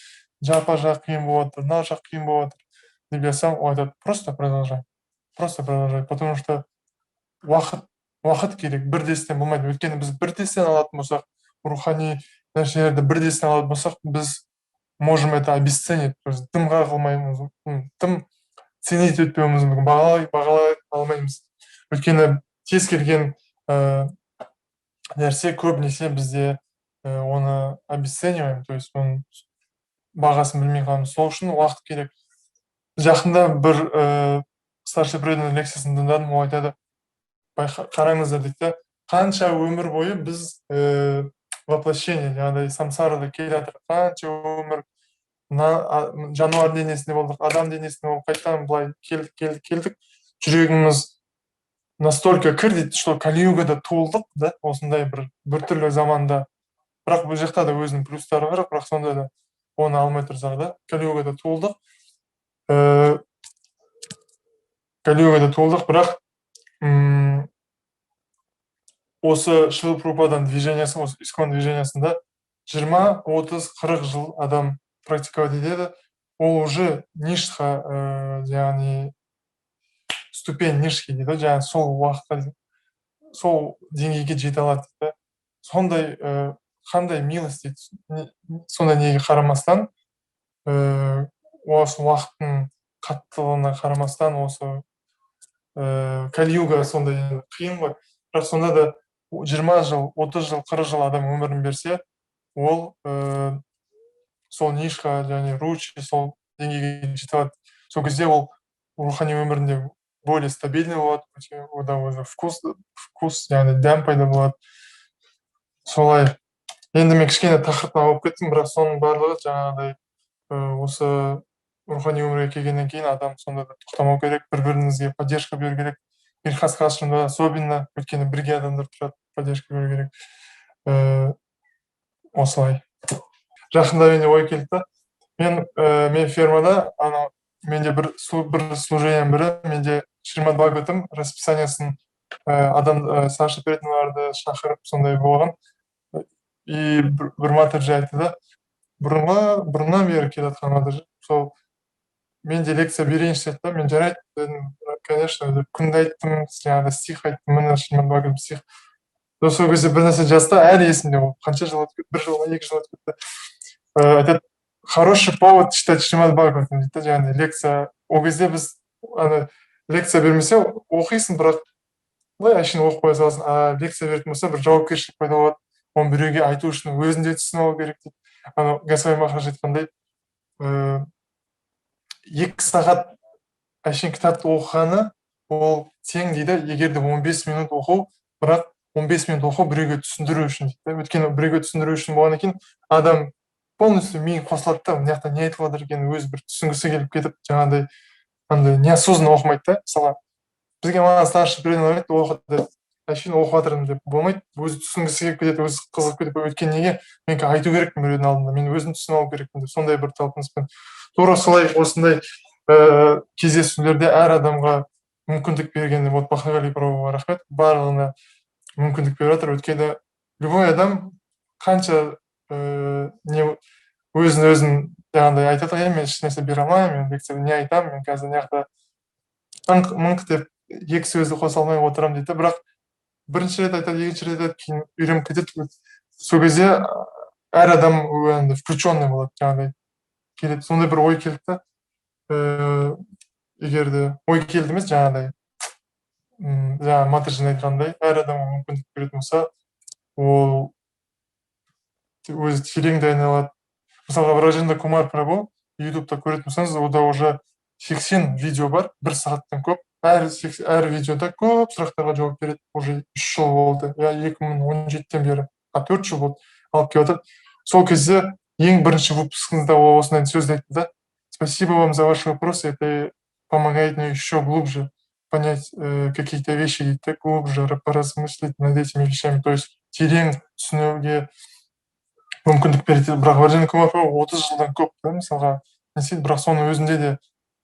жапа жақ қиын болып жатыр, мынау жақ қиын болып жатыр деп жазсам, ол айтады: просто продолжай, потому что уақыт керек, бір дестен болмайды. Өйткені біз бір дестен алатын болсақ, рухани нәрселерді бір дестен алатын болсақ, біз можем это обесценить, то есть дымға қылмаймыз, тым ценить етпеуіміз мүмкін, бағалай алмаймыз. Өйткені кез келген нәрсе көбінесе бізде оны обесцениваем, то есть оның бағасын білмей қаламыз. Сол үшін уақыт керек. Жақында бір старший преданный лекциясын тыңдадым, ол айтады: қараңыздар дейді, қанша өмір бойы біз воплощение, жаңағыдай самсарада келе жатыр, қанша өмір жануар денесінде болдық, адам денесінде болып, қайтадан былай келдік, жүрегіміз настолько кір дейді, что кали-югада туылдық, да, осындай біртүрлі заманда. Бірақ бұл жақта да өзінің плюстары бар, бірақ сонда да оны алмай тұрсақ да, кали-югада туылдық, бірақ осы Шрила Прабхупаданың движениясы, осы искон движениясында 20, 30, 40 жыл адам практиковать етеді. Ол уже нишха, яғни ступень нишхи дейді, жаңағы сол уақытқа, сол деңгейге жете алады дейді. Сондай қандай милость дейді, сондай неге қарамастан, осы уақыттың қаттылығына қарамастан, осы кали-юга сондай қиын ғой, бірақ сонда да 20 жыл, 30 жыл, 40 жыл адам өмірін берсе, ол сол нишха, және ручи, сол деңгейге жете алады. Сол кезде ол рухани өмірінде более стабильный болады, ода өзі вкус, яғни дәм пайда болады. Солай. Енді мен кішкене тақырыптан ауып кеттім, бірақ соның барлығы жаңағыдай осы рухани өмірге келгеннен кейін адам сонда да тоқтамау керек, бір-біріңізге поддержка беру керек. Грехастха ашрамда особенно, өйткені бірге адамдар тұрады, поддержка беру керек. Осылай. Жақында менде ой келді. Мен фермада, менде бір служением бірі, менде Шримад Бхагаватам расписаниясын адам Саша Преданларды шақырып сондай болған. И бір матаджи айтты да, бұрыннан бері келе жатқан матаджи, сол менде лекция берейінші деді да, мен жарайды дедім, конечно, күнді айттым, жаңағыда стих айттым, міне Шримад Бхагаватам стих. Сол кезде бір нәрсе жазды, әлі есімде, ол қанша жыл өтіп кетті, 1 жыл, 2 жыл өтіп кетті. Айтады: хороший повод читать Шримад Бхагаватам дейді, жаңағыдай лекция. Ол кезде біз лекция бермесе оқисың, бірақ былай әшейін оқып қоя саласың, а лекция беретін болса бір жауапкершілік пайда болады, оны біреуге айту үшін өзінде түсініп алу керек дейді. Госвами Махарадж айтқандай, 2 сағат әшейін кітапты оқығаны ол тең дейді, егер де 15 минут оқу, бірақ 15 минут оқу біреуге түсіндіру үшін дейді. Өйткені біреуге түсіндіру үшін болғаннан кейін адам полностью миы қосылады да, мына жақта не айтып жатыр екенін өзі бір түсінгісі келіп кетіп, жаңағыдай неосознанно оқымайды да. Мысалы бізге маған старший преданный айтты, оқы, әшейін оқып жатырмын деп болмайды, өзі түсінгісі келіп кетеді, өзі қызығып кетіп, өйткені неге мен айту керекпін біреудің алдында, мен өзім түсініп алу керекпін деп, сондай бір талпыныспен. Тура солай осындай кездесулерде әр адамға мүмкіндік берген, вот Бахтиғали Прабхуға рахмет, барлығына мүмкіндік беріп жатыр. Өйткені любой адам қанша өзін жаңағыдай айтады, мен ешнәрсе бере алмаймын, мен лекцияда не айтамын, мен қазір мына жақта ыңқ деп 2 сөзді қоса алмай отырамын дейді, бірақ бірінші рет айтады, екінші рет айтады, кейін үйреніп кетеді. Сол кезде әр адам включенный болады, жаңағыдай келеді. Сондай бір ой келді. Егер де ой келді емес, жаңағыдай жаңа матаджин айтқандай, әр адамға мүмкіндік беретін болса, ол өзі терең дайындалады. Мысалға Бражендра Кумар Прабху ютубта көретін болсаңыз, ода уже 80 видео бар, 1 сағаттан көп. Әр видеода көп сұрақтарға жауап береді. Уже 3 жыл болды, 2017-тен бері, 4 жыл болды алып келіп жатыр. Сол кезде ең бірінші выпускыңызда осындай сөзді айтты да: спасибо вам за ваши вопросы, это помогает мне еще глубже понять какие-то вещи, дейді, глубже поразмыслить над этими вещами. То есть терең түсінуге мүмкіндік береді. Бірақ Бражендра Кумар Прабху 30 жылдан көп, мысалға, бірақ соның өзінде де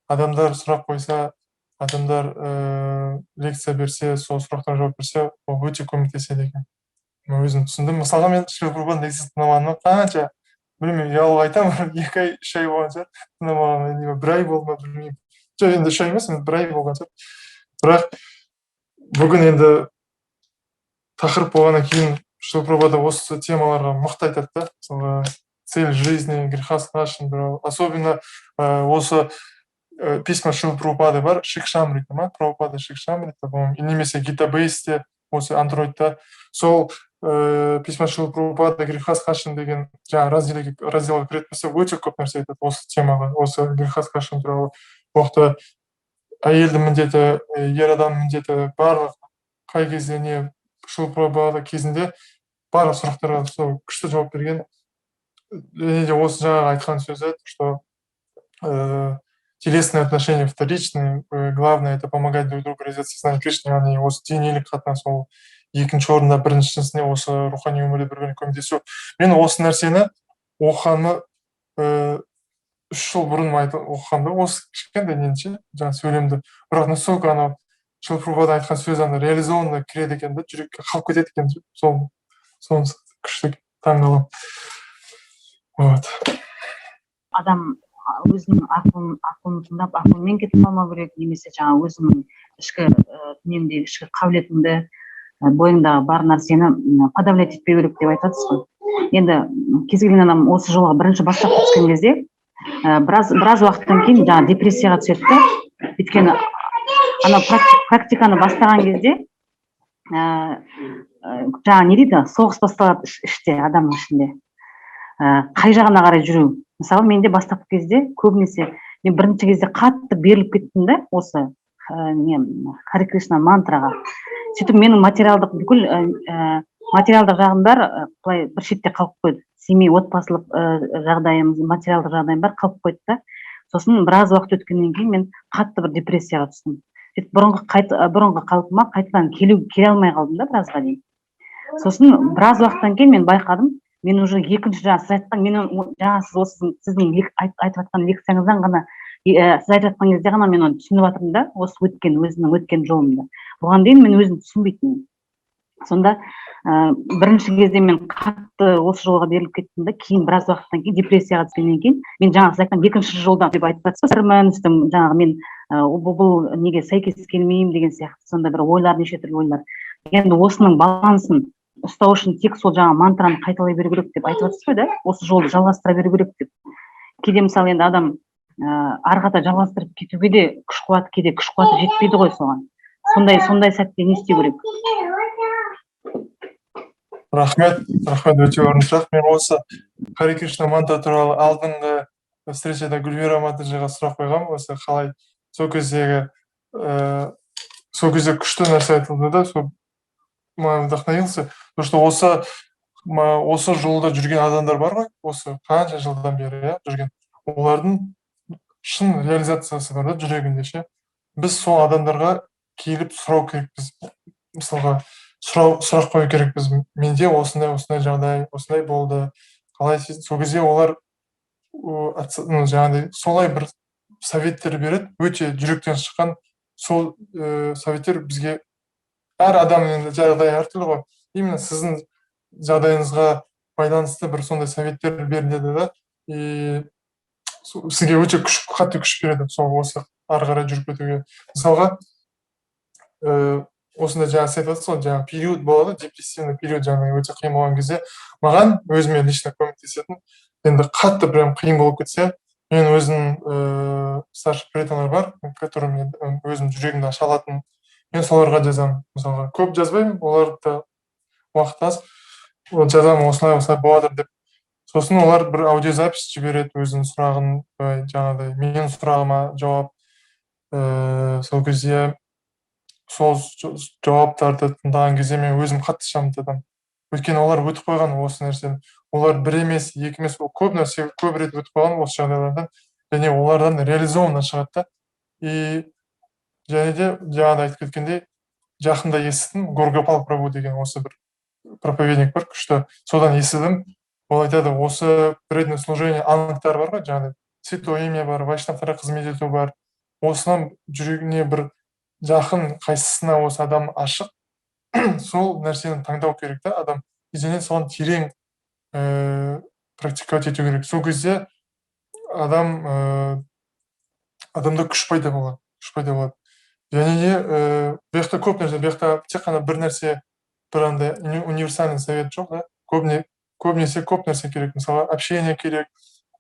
адамдар сұрақ қойса, адамдар лекция берсе, сол сұрақтарға жауап берсе, ол өте көмектеседі екен. Мен өзім түсіндім. Мысалға мен Шрила Прабхупаданың лекциясын тыңдағаныма қанша білмеймін, ұялып айтамын, 2 ай 3 ай болған шығар тыңдамағаныма, либо 1 ай болды ма білмеймін. Жоқ, енді 3 ай емес, 1 ай болған шығар. Бірақ бүгін енді тақырып болғаннан кейін Шилпрабхупада осы темаларға мықты айтады да, мысалға цель жизни, грехасхашин туралы. Особенно осы письма Шилпрабхупады бар, Шикшамрита ма, Прабхупада Шикшамрита, по-моему, немесе Гитабейсте, осы андроидта. Сол письма Шилпрабхупада грехасхашин деген жаңа разделға кіретін болса, өте көп нәрсе айтады осы темаға, осы грехасхашин туралы. Оқты әйелдің міндеті, ер адамның міндеті, барлық қай кезде не Шилпрабхупада кезінде барлық сұрақтарға сол күшті жауап берген. Және де осы жаңағы айтқан сөзі, что телесные отношения вторичные, главное это помогать друг другу развиваться в сознании Кришны, яғни осы денелік қатынас ол екінші орында, біріншісіне осы рухани өмірде бір-біріне көмектесу. Мен осы нәрсені оқығаныма 3 жыл бұрын оқығанда, осы кішкентай ненше жаңа сөйлемді, бірақ настолько анау Шилпрабхупада айтқан сөз ана реализованно кіреді екен да, жүрекке қалып кетеді екен, соны күшті таңғаламын. Вот. Адам өзінің ақылын тыңдап, ақылмен кетіп қалмау керек, немесе жаңа өзінің ішкі дүниеңдегі ішкі қабілетіңді, бойыңдағы бар нәрсені подавлять етпеу керек деп айтасыз ғой. Енді кез келген адам осы жолға бірінші бастап түскен кезде біраз уақыттан кейін жаңа депрессияға түседі да. Өйткені ана практиканы бастаған кезде жаңа не дейді, соғыс басталады іште, адамның ішінде. Қай жағына қарай жүру. Мысалы, менде бастапқы кезде көбінесе мен бірінші кезде қатты беріліп кеттім да, осы Харе Кришна мантраға. Сөйтіп менің материалдық бүкіл материалдық жағымдар былай бір шетте қалып қойды. Семей отбасылық жағдайым, материалдық жағдайым бар қалып қойды да. Сосын біраз уақыт өткеннен кейін мен қатты бір депрессияға түстім. Сөйтіп бұрынғы қалпыма қайтадан келе алмай қалдым да біразға дейін. Сосын біраз уақыттан кейін мен байқадым, мен уже екінші сіз айтқан, сіздің айтып жатқан лекцияңыздан ғана, сіз айтып жатқан кезде ғана мен оны түсініп жатырмын да, өзімнің өткен жолымда. Оған дейін мен өзім түсінбейтінмін. Сонда бірінші кезде мен қатты осы жолға беріліп кеттім да, кейін біраз уақыттан кейін депрессияға түскеннен кейін мен жаңағы сіз айтқан екінші жолдан деп айтып жатсыз, жаңағы мен бұл неге сәйкес келмеймін деген сияқты, сонда бір ойлар, неше түрлі ойлар. Енді осының балансын ұстау үшін тек сол жаңа мантраны қайталай беру керек деп айтып жатсыз ғой да, осы жолды жалғастыра беру керек деп. Кейде мысалы енді адам ары қарата жалғастырып кетуге де күш қуаты, кейде күш қуаты жетпейді ғой соған. Сондай сәтте не істеу керек? Рахмет, өте орынды сұрақ. Мен осы Харе Кришна мантра туралы алдыңғы встречада Гүлмира Матаджиға сұрақ қойғанмын, осы қалай сол кезде күшті нәрсе айтылды да, сол маған вдохновился. Потому что осы жолда жүрген адамдар бар ғой, осы қанша жылдан бері жүрген, олардың шын реализациясы бар да жүрегінде ше. Біз сол адамдарға келіп сұрау керекпіз. Мысалға сұрақ қою керекпіз. Менде осындай жағдай, осындай болды. Қалай сол кезде олар жаңағыдай солай бір советтер береді, өте жүректен шыққан сол советтер бізге. Әр адамның жағдайы әртүрлі ғой. Именно сіздің жағдайыңызға байланысты бір сондай советтер беріледі да, и сізге өте қатты күш береді сол осы ары қарай жүріп кетуге. Мысалға осында жаңа сіз айтып жатсыз ғой, жаңа период болады, депрессивный период, жаңа өте қиын болған кезде маған өзіме лично көмектесетін, енді қатты прям қиын болып кетсе, мен өзім старший преданный бар, которым өзім жүрегімді аша алатын, мен соларға жазамын. Мысалға көп жазбаймын, оларда уақыт аз, жазамын осылай болады деп. Сосын олар бір аудиозапись жібереді, өзінің сұрағын, жаңағыдай менің сұрағыма жауап. Сол кезде сол жауаптарды тыңдаған кезде мен өзім қатты шабыттадым. Өйткені олар өтіп қойған осы нәрсені. Олар бір емес, екі емес, көп нәрсе көп рет өтіп қойған осы жағдайлардан, және олардан реализованно шығады да. И және де жаңағыда айтып кеткендей, жақында естідім, Горгопал Прабу деген осы бір проповедник бар, күшті. Содан естідім. Ол айтады, осы преданное служение ангтар бар ғой, жаңағыдай святое имя бар, вайшнавтарға қызмет ету бар. Осынан жүрегіне бір жақын қайсысына осы адам ашық, сол нәрсені таңдау керек та адам. Және соған терең практиковать ету керек. Сол кезде адамда күш пайда болады. Және де бұл жақта көп нәрсе, бұл жақта тек қана бір нәрсе, бір андай универсальный совет жоқ, да. Көбінесе көп нәрсе керек. Мысалы, общение керек,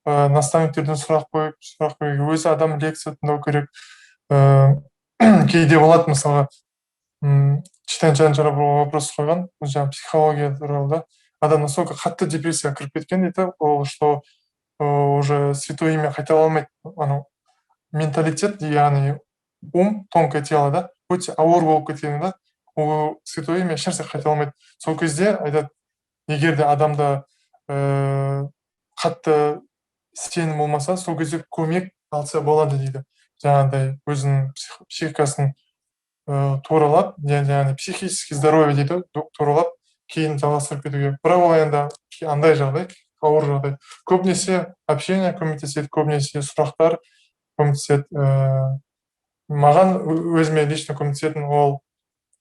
наставниктерден сұрақ қойып, өзі адам лекция тыңдау керек. Кейде болады, мысалы, читан бір вопрос қойған, жаңағы психология туралы, да. Адам настолько қатты депрессияға кіріп кеткен дейді, ол что уже святое имя қайтара алмайды. Анау менталитет, яғни ум, тонкое тело, да, өте ауыр болып кеткен, да, ол святое имя ешнәрсе қайтара алмайды. Сол кезде айтады, егер де адамда қатты сенім болмаса, сол кезде көмек алса болады дейді. Жаңағыдай өзінің психикасын туралап, яғни психический здоровье дейді, туралап, кейін жалғастырып кетуге. Бірақ ол енді андай жағдай, ауыр жағдай. Көбінесе общение көмектеседі, көбінесе сұрақтар көмектеседі. Маған өзіме лично көмектесетін ол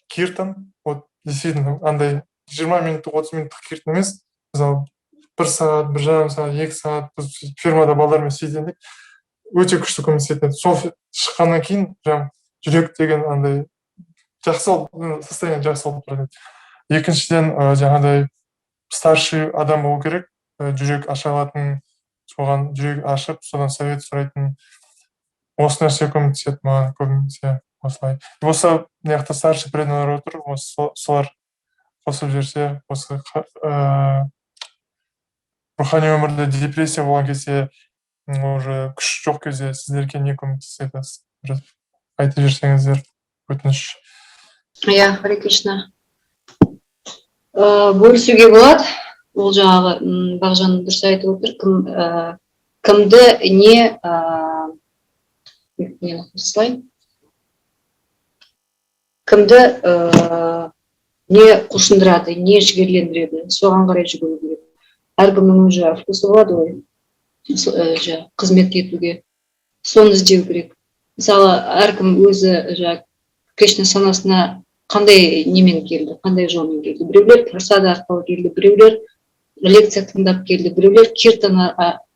киртан. Вот действительно андай 20 минуттық, 30 минуттық киртан емес. Мысалы, 1 сағат, 1,5 сағат, 2 сағат біз фермада балдармен істейтіндік өте күшті көмектеседі. Сол шыққаннан кейін прям жүрек деген андай состояние жақсы болып тұрады. Екіншіден, жаңағыдай старший адам болу керек, жүрек аша алатын, соған жүрек ашып, содан совет сұрайтын. Осы нәрсе көмектеседі маған көбінесе осылай. Осы мына старший преданный отыр, солар қосып жіберсе, осы рухани өмірде депрессия болған кезде, уже күш жоқ кезде сіздерге не көмектеседі? Айтып жіберсеңіздер, өтініш. Иә, Харе Кришна. Бөлісуге болады. Ол жаңағы Бағжан дұрыс айтып отыр. Кімді не құлшындырады, не жігерлендіреді, соған қарай жүгіру керек. Әркімнің өзі вкусы болады ғой, қызмет етуге, соны іздеу керек. Мысалы, әркім өзі Кришна санасына қандай немен келді, қандай жолмен келді. Біреулер прасада арқылы келді, біреулер лекция тыңдап келді, біреулер киртаны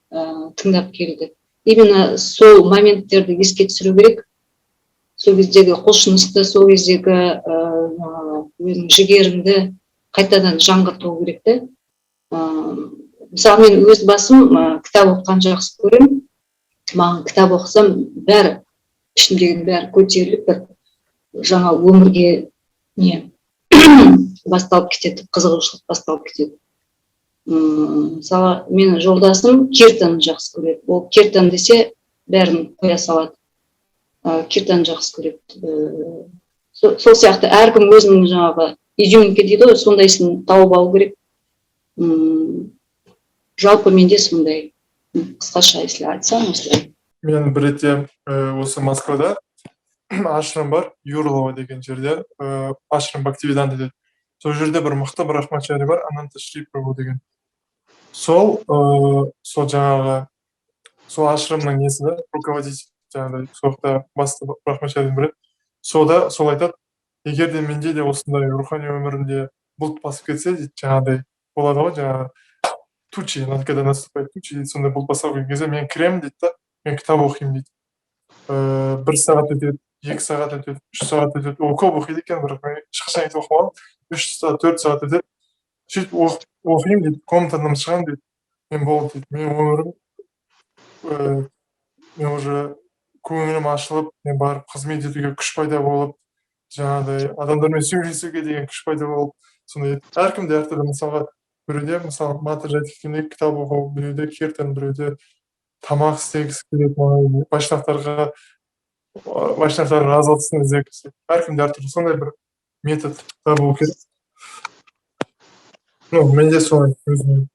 тыңдап келді. Именно сол моменттерді еске түсіру керек. Сол кездегі құлшынысты, сол кездегі өзінің жігеріңді қайтадан жаңғырту керек те. Мысалы, мен өз басым кітап оқыған жақсы көремін. Маған кітап оқысам, бәрі ішімдегі бәрі көтеріліп, бір жаңа өмірге басталып кетеді, қызығушылық басталып кетеді. Мысалы, менің жолдасым киртан жақсы көреді. Ол киртан десе, бәрін қоя салады. Киртан жақсы көреді. Сол сияқты әркім өзінің жаңағы изюминка дейді ғой, сондайсын тауып алу керек. Жалпы менде сондай, қысқаша если айтсам осылай. Мен бір ретте осы Москвада ашрам бар, Юрлова деген жерде, ашрам Бхактивиданта дейді. Сол жерде бір мықты брахмачари бар, Ананта Шри Прабу деген. Сол жаңағы, сол ашрамның несі да, руководитель, жаңағыдай, соқта басты брахмачаридың бірі. Сол айтады, егер де менде де осындай рухани өмірінде бұлт басып кетсе, дейді, жаңағыдай болады ғой, жаңағы тучи, когда наступает тучи, дейді, сондай бұлт басып кеткен кезде мен кіремін дейді да, мен кітап оқимын дейді. 1 сағат өтеді, 2 сағат өтеді, 3 сағат өтеді. Ол көп оқиды екен, бірақ мен ешқашан айтып оқымадым. 3 сағат, 4 сағат өтеді. Сөйтіп оқимын дейді, комнатадан шығамын дейді. Мен болды дейді, мен өмірім, мен уже көңілім ашылып, мен барып қызмет етуге күш пайда болып, жаңағыдай адамдармен сөйлесуге деген күш пайда болып, сондай әркімде әртүрлі, мысалға, біреуде, мысалы, Матаджи айтып кеткендей кітап оқу, біреуде киртан, біреуде тамақ істегісі келеді, вайшнавтардың разылысын іздегісі. Әркімде әртүрлі, сондай бір метод табу керек. Менде солай өзім.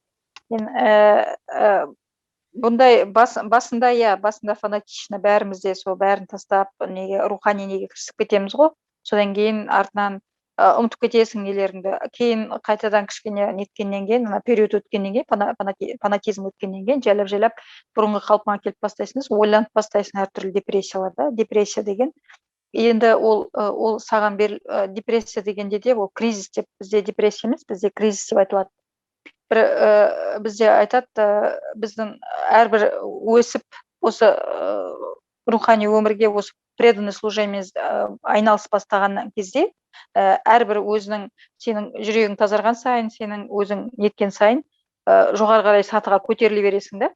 Бұндай басында фанатично бәрімізде сол бәрін тастап, рухани неге кірісіп кетеміз ғой. Содан кейін артынан ұмытып кетесің нелеріңді. Кейін қайтадан кішкене неткеннен кейін, период өткеннен кейін, фанатизм өткеннен кейін, жайлап бұрынғы қалпыңа келіп бастайсың, ойланып бастайсың әртүрлі депрессияларда. Депрессия деген енді ол саған депрессия дегенде де ол кризис деп, бізде депрессия емес, бізде кризис деп айтылады. бір бізде айтады, біздің әрбір өсіп осы рухани өмірге осы преданный служениемен айналысып бастаған кезде әрбір өзінің сенің жүрегің тазарған сайын, сенің өзің неткен сайын жоғары қарай сатыға көтеріле бересің да.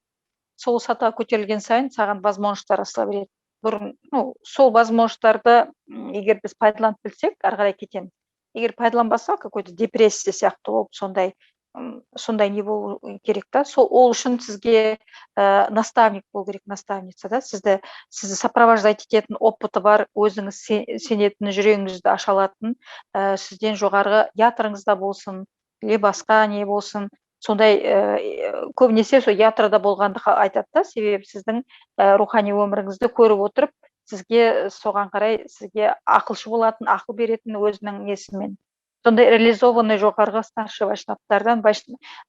Сол сатыға көтерілген сайын саған возможностьтар ашыла береді. Бұрын, сол возможностьтарды егер біз пайдаланып білсек, ары қарай кетеміз. Егер пайдаланбасақ, какой-то депрессия сияқты болып, сондай не болу керек та. Ол үшін сізге наставник болу керек, наставница, да. Сізді сопровождать ететін опыты бар, өзіңіз сенетін, жүрегіңізді аша алатын, сізден жоғарғы ятрыңызда болсын, или басқа не болсын, сондай көбінесе сол ятрада болғанды айтады да, себебі сіздің рухани өміріңізді көріп отырып, сізге соған қарай сізге ақылшы болатын, ақыл беретін өзінің несімен. Сондай реализованный жоғарғы старший вайшнавтардан,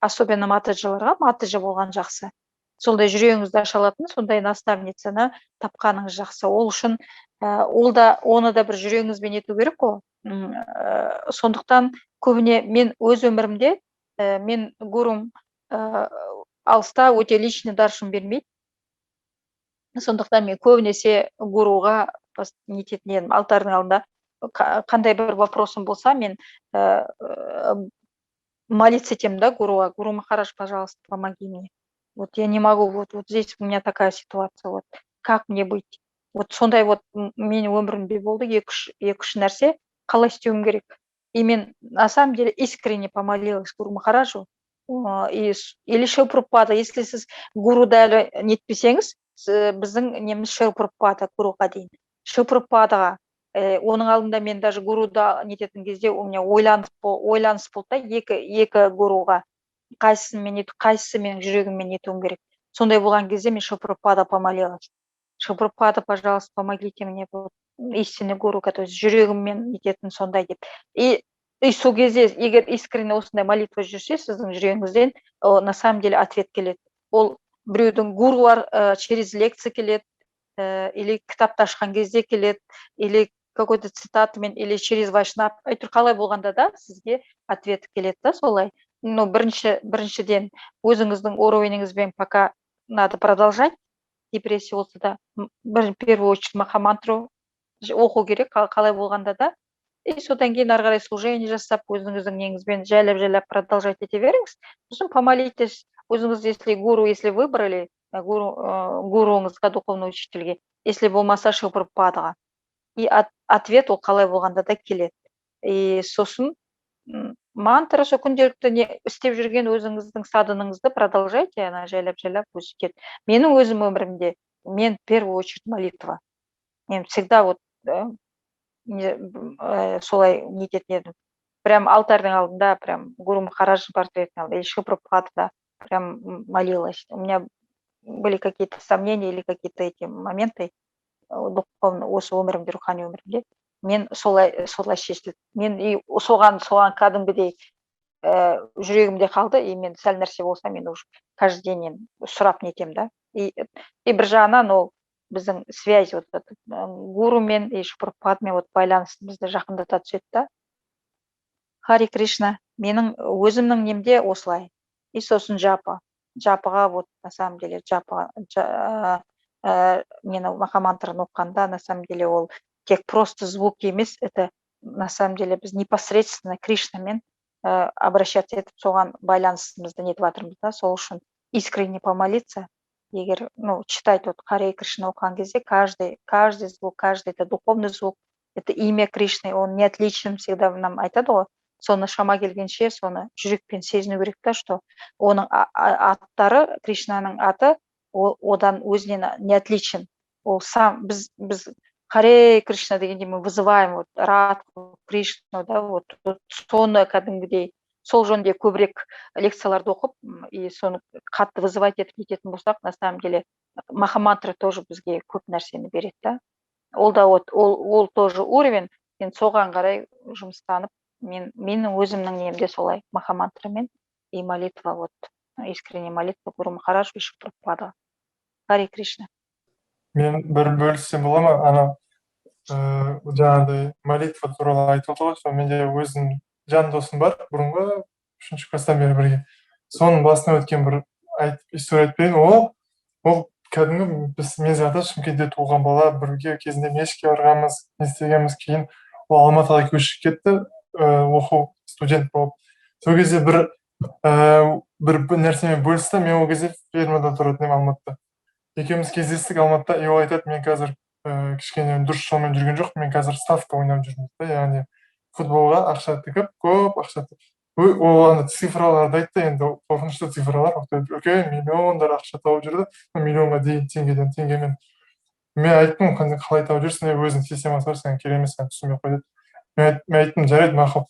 особенно матаджыларға, матаджа болған жақсы. Сондай жүрегіңізді аша алатын, сондай наставницаны тапқаныңыз жақсы. Ол үшін оны да бір жүрегіңізбен ету керек қой. Сондықтан көбіне мен өз өмірімде мен гурум алыста өте личный даршын бермейді. Сондықтан мен көбінесе гуруға нететін едім, алтардың алдында қандай бір вопросым болса, мен молиться етемін да гуруға. Гуру Махарадж, пожалуйста, помоги мне. Вот я не могу, вот здесь у меня такая ситуация, вот как мне быть? Вот сондай вот менің өмірімде болды екі-үш нәрсе, қалай істеуім керек. И мен на самом деле искренне помолилась Гуру Махараджу. Или Шилпрапада, если сіз гуруды әлі нетпесеңіз, біздің неміз Шилпрапада гуруға дейін. Шилпрападаға оның алдында мен даже гуруда нететін кезде у меня ойланыс болды да, екі гуруға. Қайсысы менің жүрегіммен нетуім керек. Сондай болған кезде мен Шилпрапада помолилась. Шилпрапада, пожалуйста, помогите мне, истинный гуру, который жүрегіммен нететін сондай деп. И сол кезде, егер искренне осындай молитва жүрсе, сіздің жүрегіңізден на самом деле ответ келеді. Ол біреудің гурулар через лекция келеді, или кітапты ашқан кезде келеді, или какой-то цитатымен, или через вайшнав. Әйтеуір қалай болғанда да сізге ответ келеді да солай. Но біріншіден өзіңіздің уровеніңізбен пока надо продолжать. Депрессия болса да, в первую очередь махамантру оқу керек, қалай болғанда да. И содан кейін ары қарай служение жасап, өзіңіздің неңізбен жайлап продолжать ете беріңіз. Сосын помолитесь, өзіңіз, если выбрали гуруңызға, духовный учительге, если болмаса Шилпрападаға. И ответ ол қалай болғанда да келеді. И сосын мантра, сол күнделікті істеп жүрген өзіңіздің садыныңызды продолжайте, жайлап өзі кетеді. Менің өзім өмірімде, мен в первую очередь молитва. Мен всегда вот солай нететін едім. Прям алтардың алдында, прям Гуру Махарадждың портретінің алдында, или Шилпрападада прям молилась. У меня были какие-то сомнения или какие-то эти моменты духовно, осы өмірімде, рухани өмірімде. Мен солай шешілді. Мен соған кәдімгідей жүрегімде қалды, и мен сәл нәрсе болса, мен уже каждый день сұрап нетем, да. И бір жағынан ол біздің связь, гурумен и Шилпрападамен байланысымызды жақындата түседі да. Хари Кришна, менің өзімнің немде осылай. И сосын жапыға, на самом деле, мені махамантраны оққанда, на самом деле, ол тек просто звук емес, это, на самом деле, біз непосредственно Кришнамен обращаться етіп, соған байланысымызды нетіп жатырмыз да, сол үшін искренне помолиться. Егер, читать Хари Кришна оқыған кезде, каждый звук, каждый это духовный звук, это имя Кришны, он не отличным всегда нам айтады ғой. Соны шама келгенше, соны жүрекпен сезіну керек та, что оның аттары, Кришнаның аты, одан өзінен не отличен. Ол сам, біз Харе Кришна дегенде мы вызываем Радху, Кришну, да, соны кәдімгідей, сол жөнде көбірек лекцияларды оқып, и соны қатты вызывать ететін болсақ, на самом деле, махамантра тоже бізге көп нәрсені береді, да. Ол тоже уровень, мен соған қарай жұмыстанып, менің өзімнің немде солай махамантрамен и молитва, искренне молитва Гуру Махарадж и Шилпрапада. Хари Кришна. Мен бір бөліссем бола ма? Жаңағыдай молитва туралы айтылды ғой, сол менде өзім жан досым бар, бұрынғы 3-ші класстан бері бірге. соның басынан өткен бір история айтып берейін. Ол кәдімгі мен сияқты Шымкентте туған бала, бірге кезінде мешітке барғанбыз, не істегенбіз. Кейін ол Алматыға көшіп кетті, оқу студент болып. Сол кезде бір нәрсемен бөлісті. Мен ол кезде фермада тұратын едім Алматыда. Екеуміз кездестік Алматыда, и ол айтады, мен қазір кішкене дұрыс жолмен жүрген жоқ, мен қазір ставка ойнап жүрмін, яғни футболға ақша тігіп, көп ақша тігіп. Ол ана цифраларды айтты, енді қорқынышты цифралар, үлкен миллиондар ақша тауып жүрді, миллионға дейін, теңгеден теңгемен. Мен айттым, қалай тауып жүрсің, өзің системасы бар, сен керек емес, сен түсінбей қой деді. Мен айттым, жарайды, мақұл.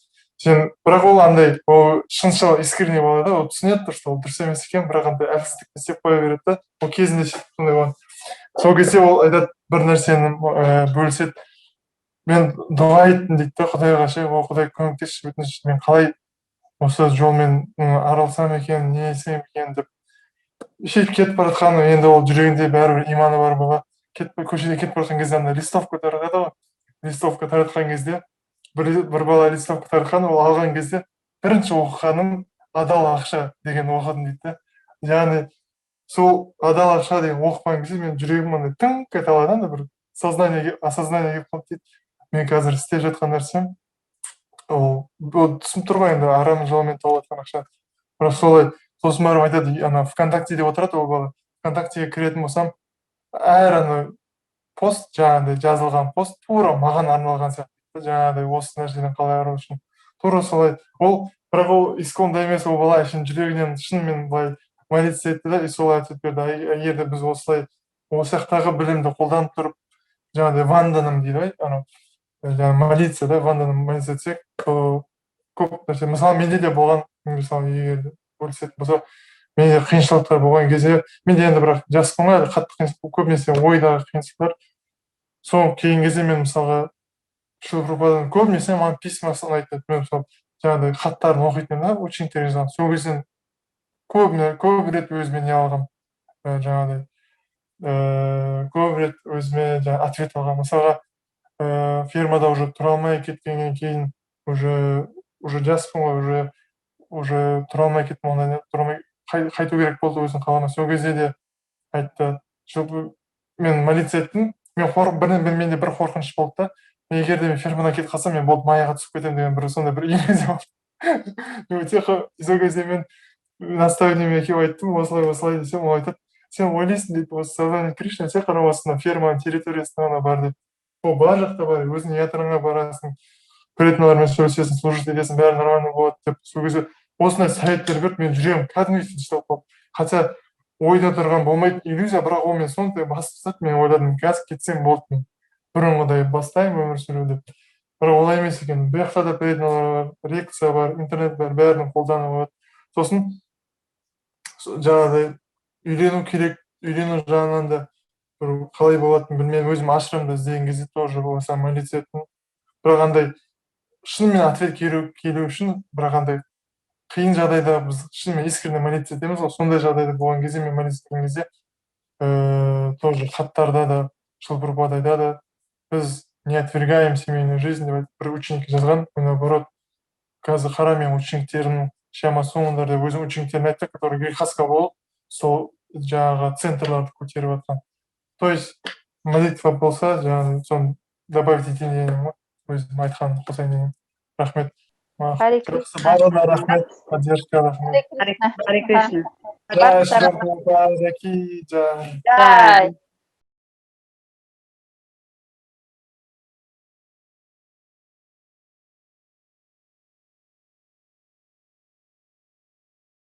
Бірақ ол андай, ол шыншыл искренне болады да, ол түсінеді дұрыс, ол дұрыс емес екен, бірақ андай әлсіздік істеп қоя береді да, ол кезінде сондай болған. Сол кезде ол айтады, бір нәрсені бөліседі. Мен дұға айттым дейді да, Құдайға ше, о Құдай көмектесші, өтініш, мен қалай осы жолмен араласам екен, не етсем екен деп сөйтіп кетіп бара жатқанмын. Енді ол жүрегінде бәрібір иманы бар бала. Көшеде кетіп бара жатқан кезде ана листовка таратады ғой. Листовка таратқан кезде бір бала листовка таратқан, ол алған кезде бірінші оқығаным адал ақша деген оқыдым дейді да. Яғни сол адал ақша деген оқыған кезде мен жүрегім андай тыңқ ете алады, ана бір осознание келіп қалды дейді. Мен қазір істеп жатқан нәрсем ол түсініп тұр ғой, енді арам жолмен тауып жатқан ақша. Бірақ солай, сосын барып айтады, ана ВКонтакте деп отырады ол бала. ВКонтактеге кіретін болсам, әр ана пост, жаңағыдай жазылған пост тура маған арналған сияқты, жаңағыдай осы нәрседен қалай арылу үшін. Тура солай. Бірақ ол исконда емес, ол бала үшін жүрегінен шынымен былай молиться етті да, и солай айтып берді. Егерде біз осылай, осы жақтағы білімді қолданып тұрып, жаңағыдай ванданым дейді ғой, анау жаңағы молиться, да, ванданым молиться етсек, көп нәрсе. Мысалы, менде де болған, мысалы, егер бөлісетін болса, менде қиыншылықтар болған кезде, менде енді бірақ жаспын ғой, қатты қиыншылық, көбінесе ойдағы қиыншылықтар. Сол кейін кезде мен мысалға Шилпрападан көбінесе маған письмасын айтады. Мен мысалы жаңағыдай хаттарын оқитын да, учениктерге жазған. Сол кезде көп рет өзіме не алғам, жаңағыдай көп рет өзіме ответ алғам. Мысалға фермада уже тұра алмай кеткеннен кейін, уже жаспын ғой, уже тұра алмай кеттім, онда қайту керек болды өзің қалама. Сол кезде де айтты, мен молиться еттім, менде бір қорқыныш болды да, егер де мен фермадан кетіп қалсам, мен болды маяға түсіп кетемін деген бір сондай бір иллюзия болды. Сол кезде мен наставниеме келіп айттым, осылай десем, ол айтады, сен ойлайсың дейді, осы сознание Кришна, сен қарап астына ферманың территориясына ғана бар деп. Ол бар жақта бар, өзің ятраңа барасың, преданналармен сөйлесесің, служить етесің, бәрі нормально болады деп. Сол кезде осындай советтер беріп, мен жүрегім кәдімгідей тынышталып қалды. Хотя ойда тұрған болмайды иллюзия, бірақ ол мен сондай басып тастады. Мен ойладым, қазір кетсем болды, мен бұрынғыдай бастаймын өмір сүру деп. Бірақ олай емес екен. Бұл жақта да преданналар бар, лекция бар, интернет бар, бәрін қолданып болады. Сосын жаңағыдай үйлену керек, үйлену жағынан да қалай болатынын білмедім. Өзім ашрамда іздеген кезде тоже болса молиться еттім. Бірақ андай шынымен ответ келу үшін, бірақ андай қиын жағдайда біз шынымен искренне молиться етеміз ғой. Сондай жағдайда болған кезде, мен молиться еткен кезде тоже хаттарда да, Шилпрапада да біз не отвергаем семейную жизнь деп бір ученик жазған. Наоборот, қазір қара, мен учениктерімнің шамасондар деп өзім учениктерін айтты, которые грехаска болып, сол жаңағы центрларды көтеріп жатқан. То есть молитва болса, жаңағы соны добавить етейін дегенім ғой. Өзім айтқан қосайын деген. Рахмет. Барлығына рахмет, поддержка, рахмет. Харе Кришна. Жай, Шилпрапада ки, жай.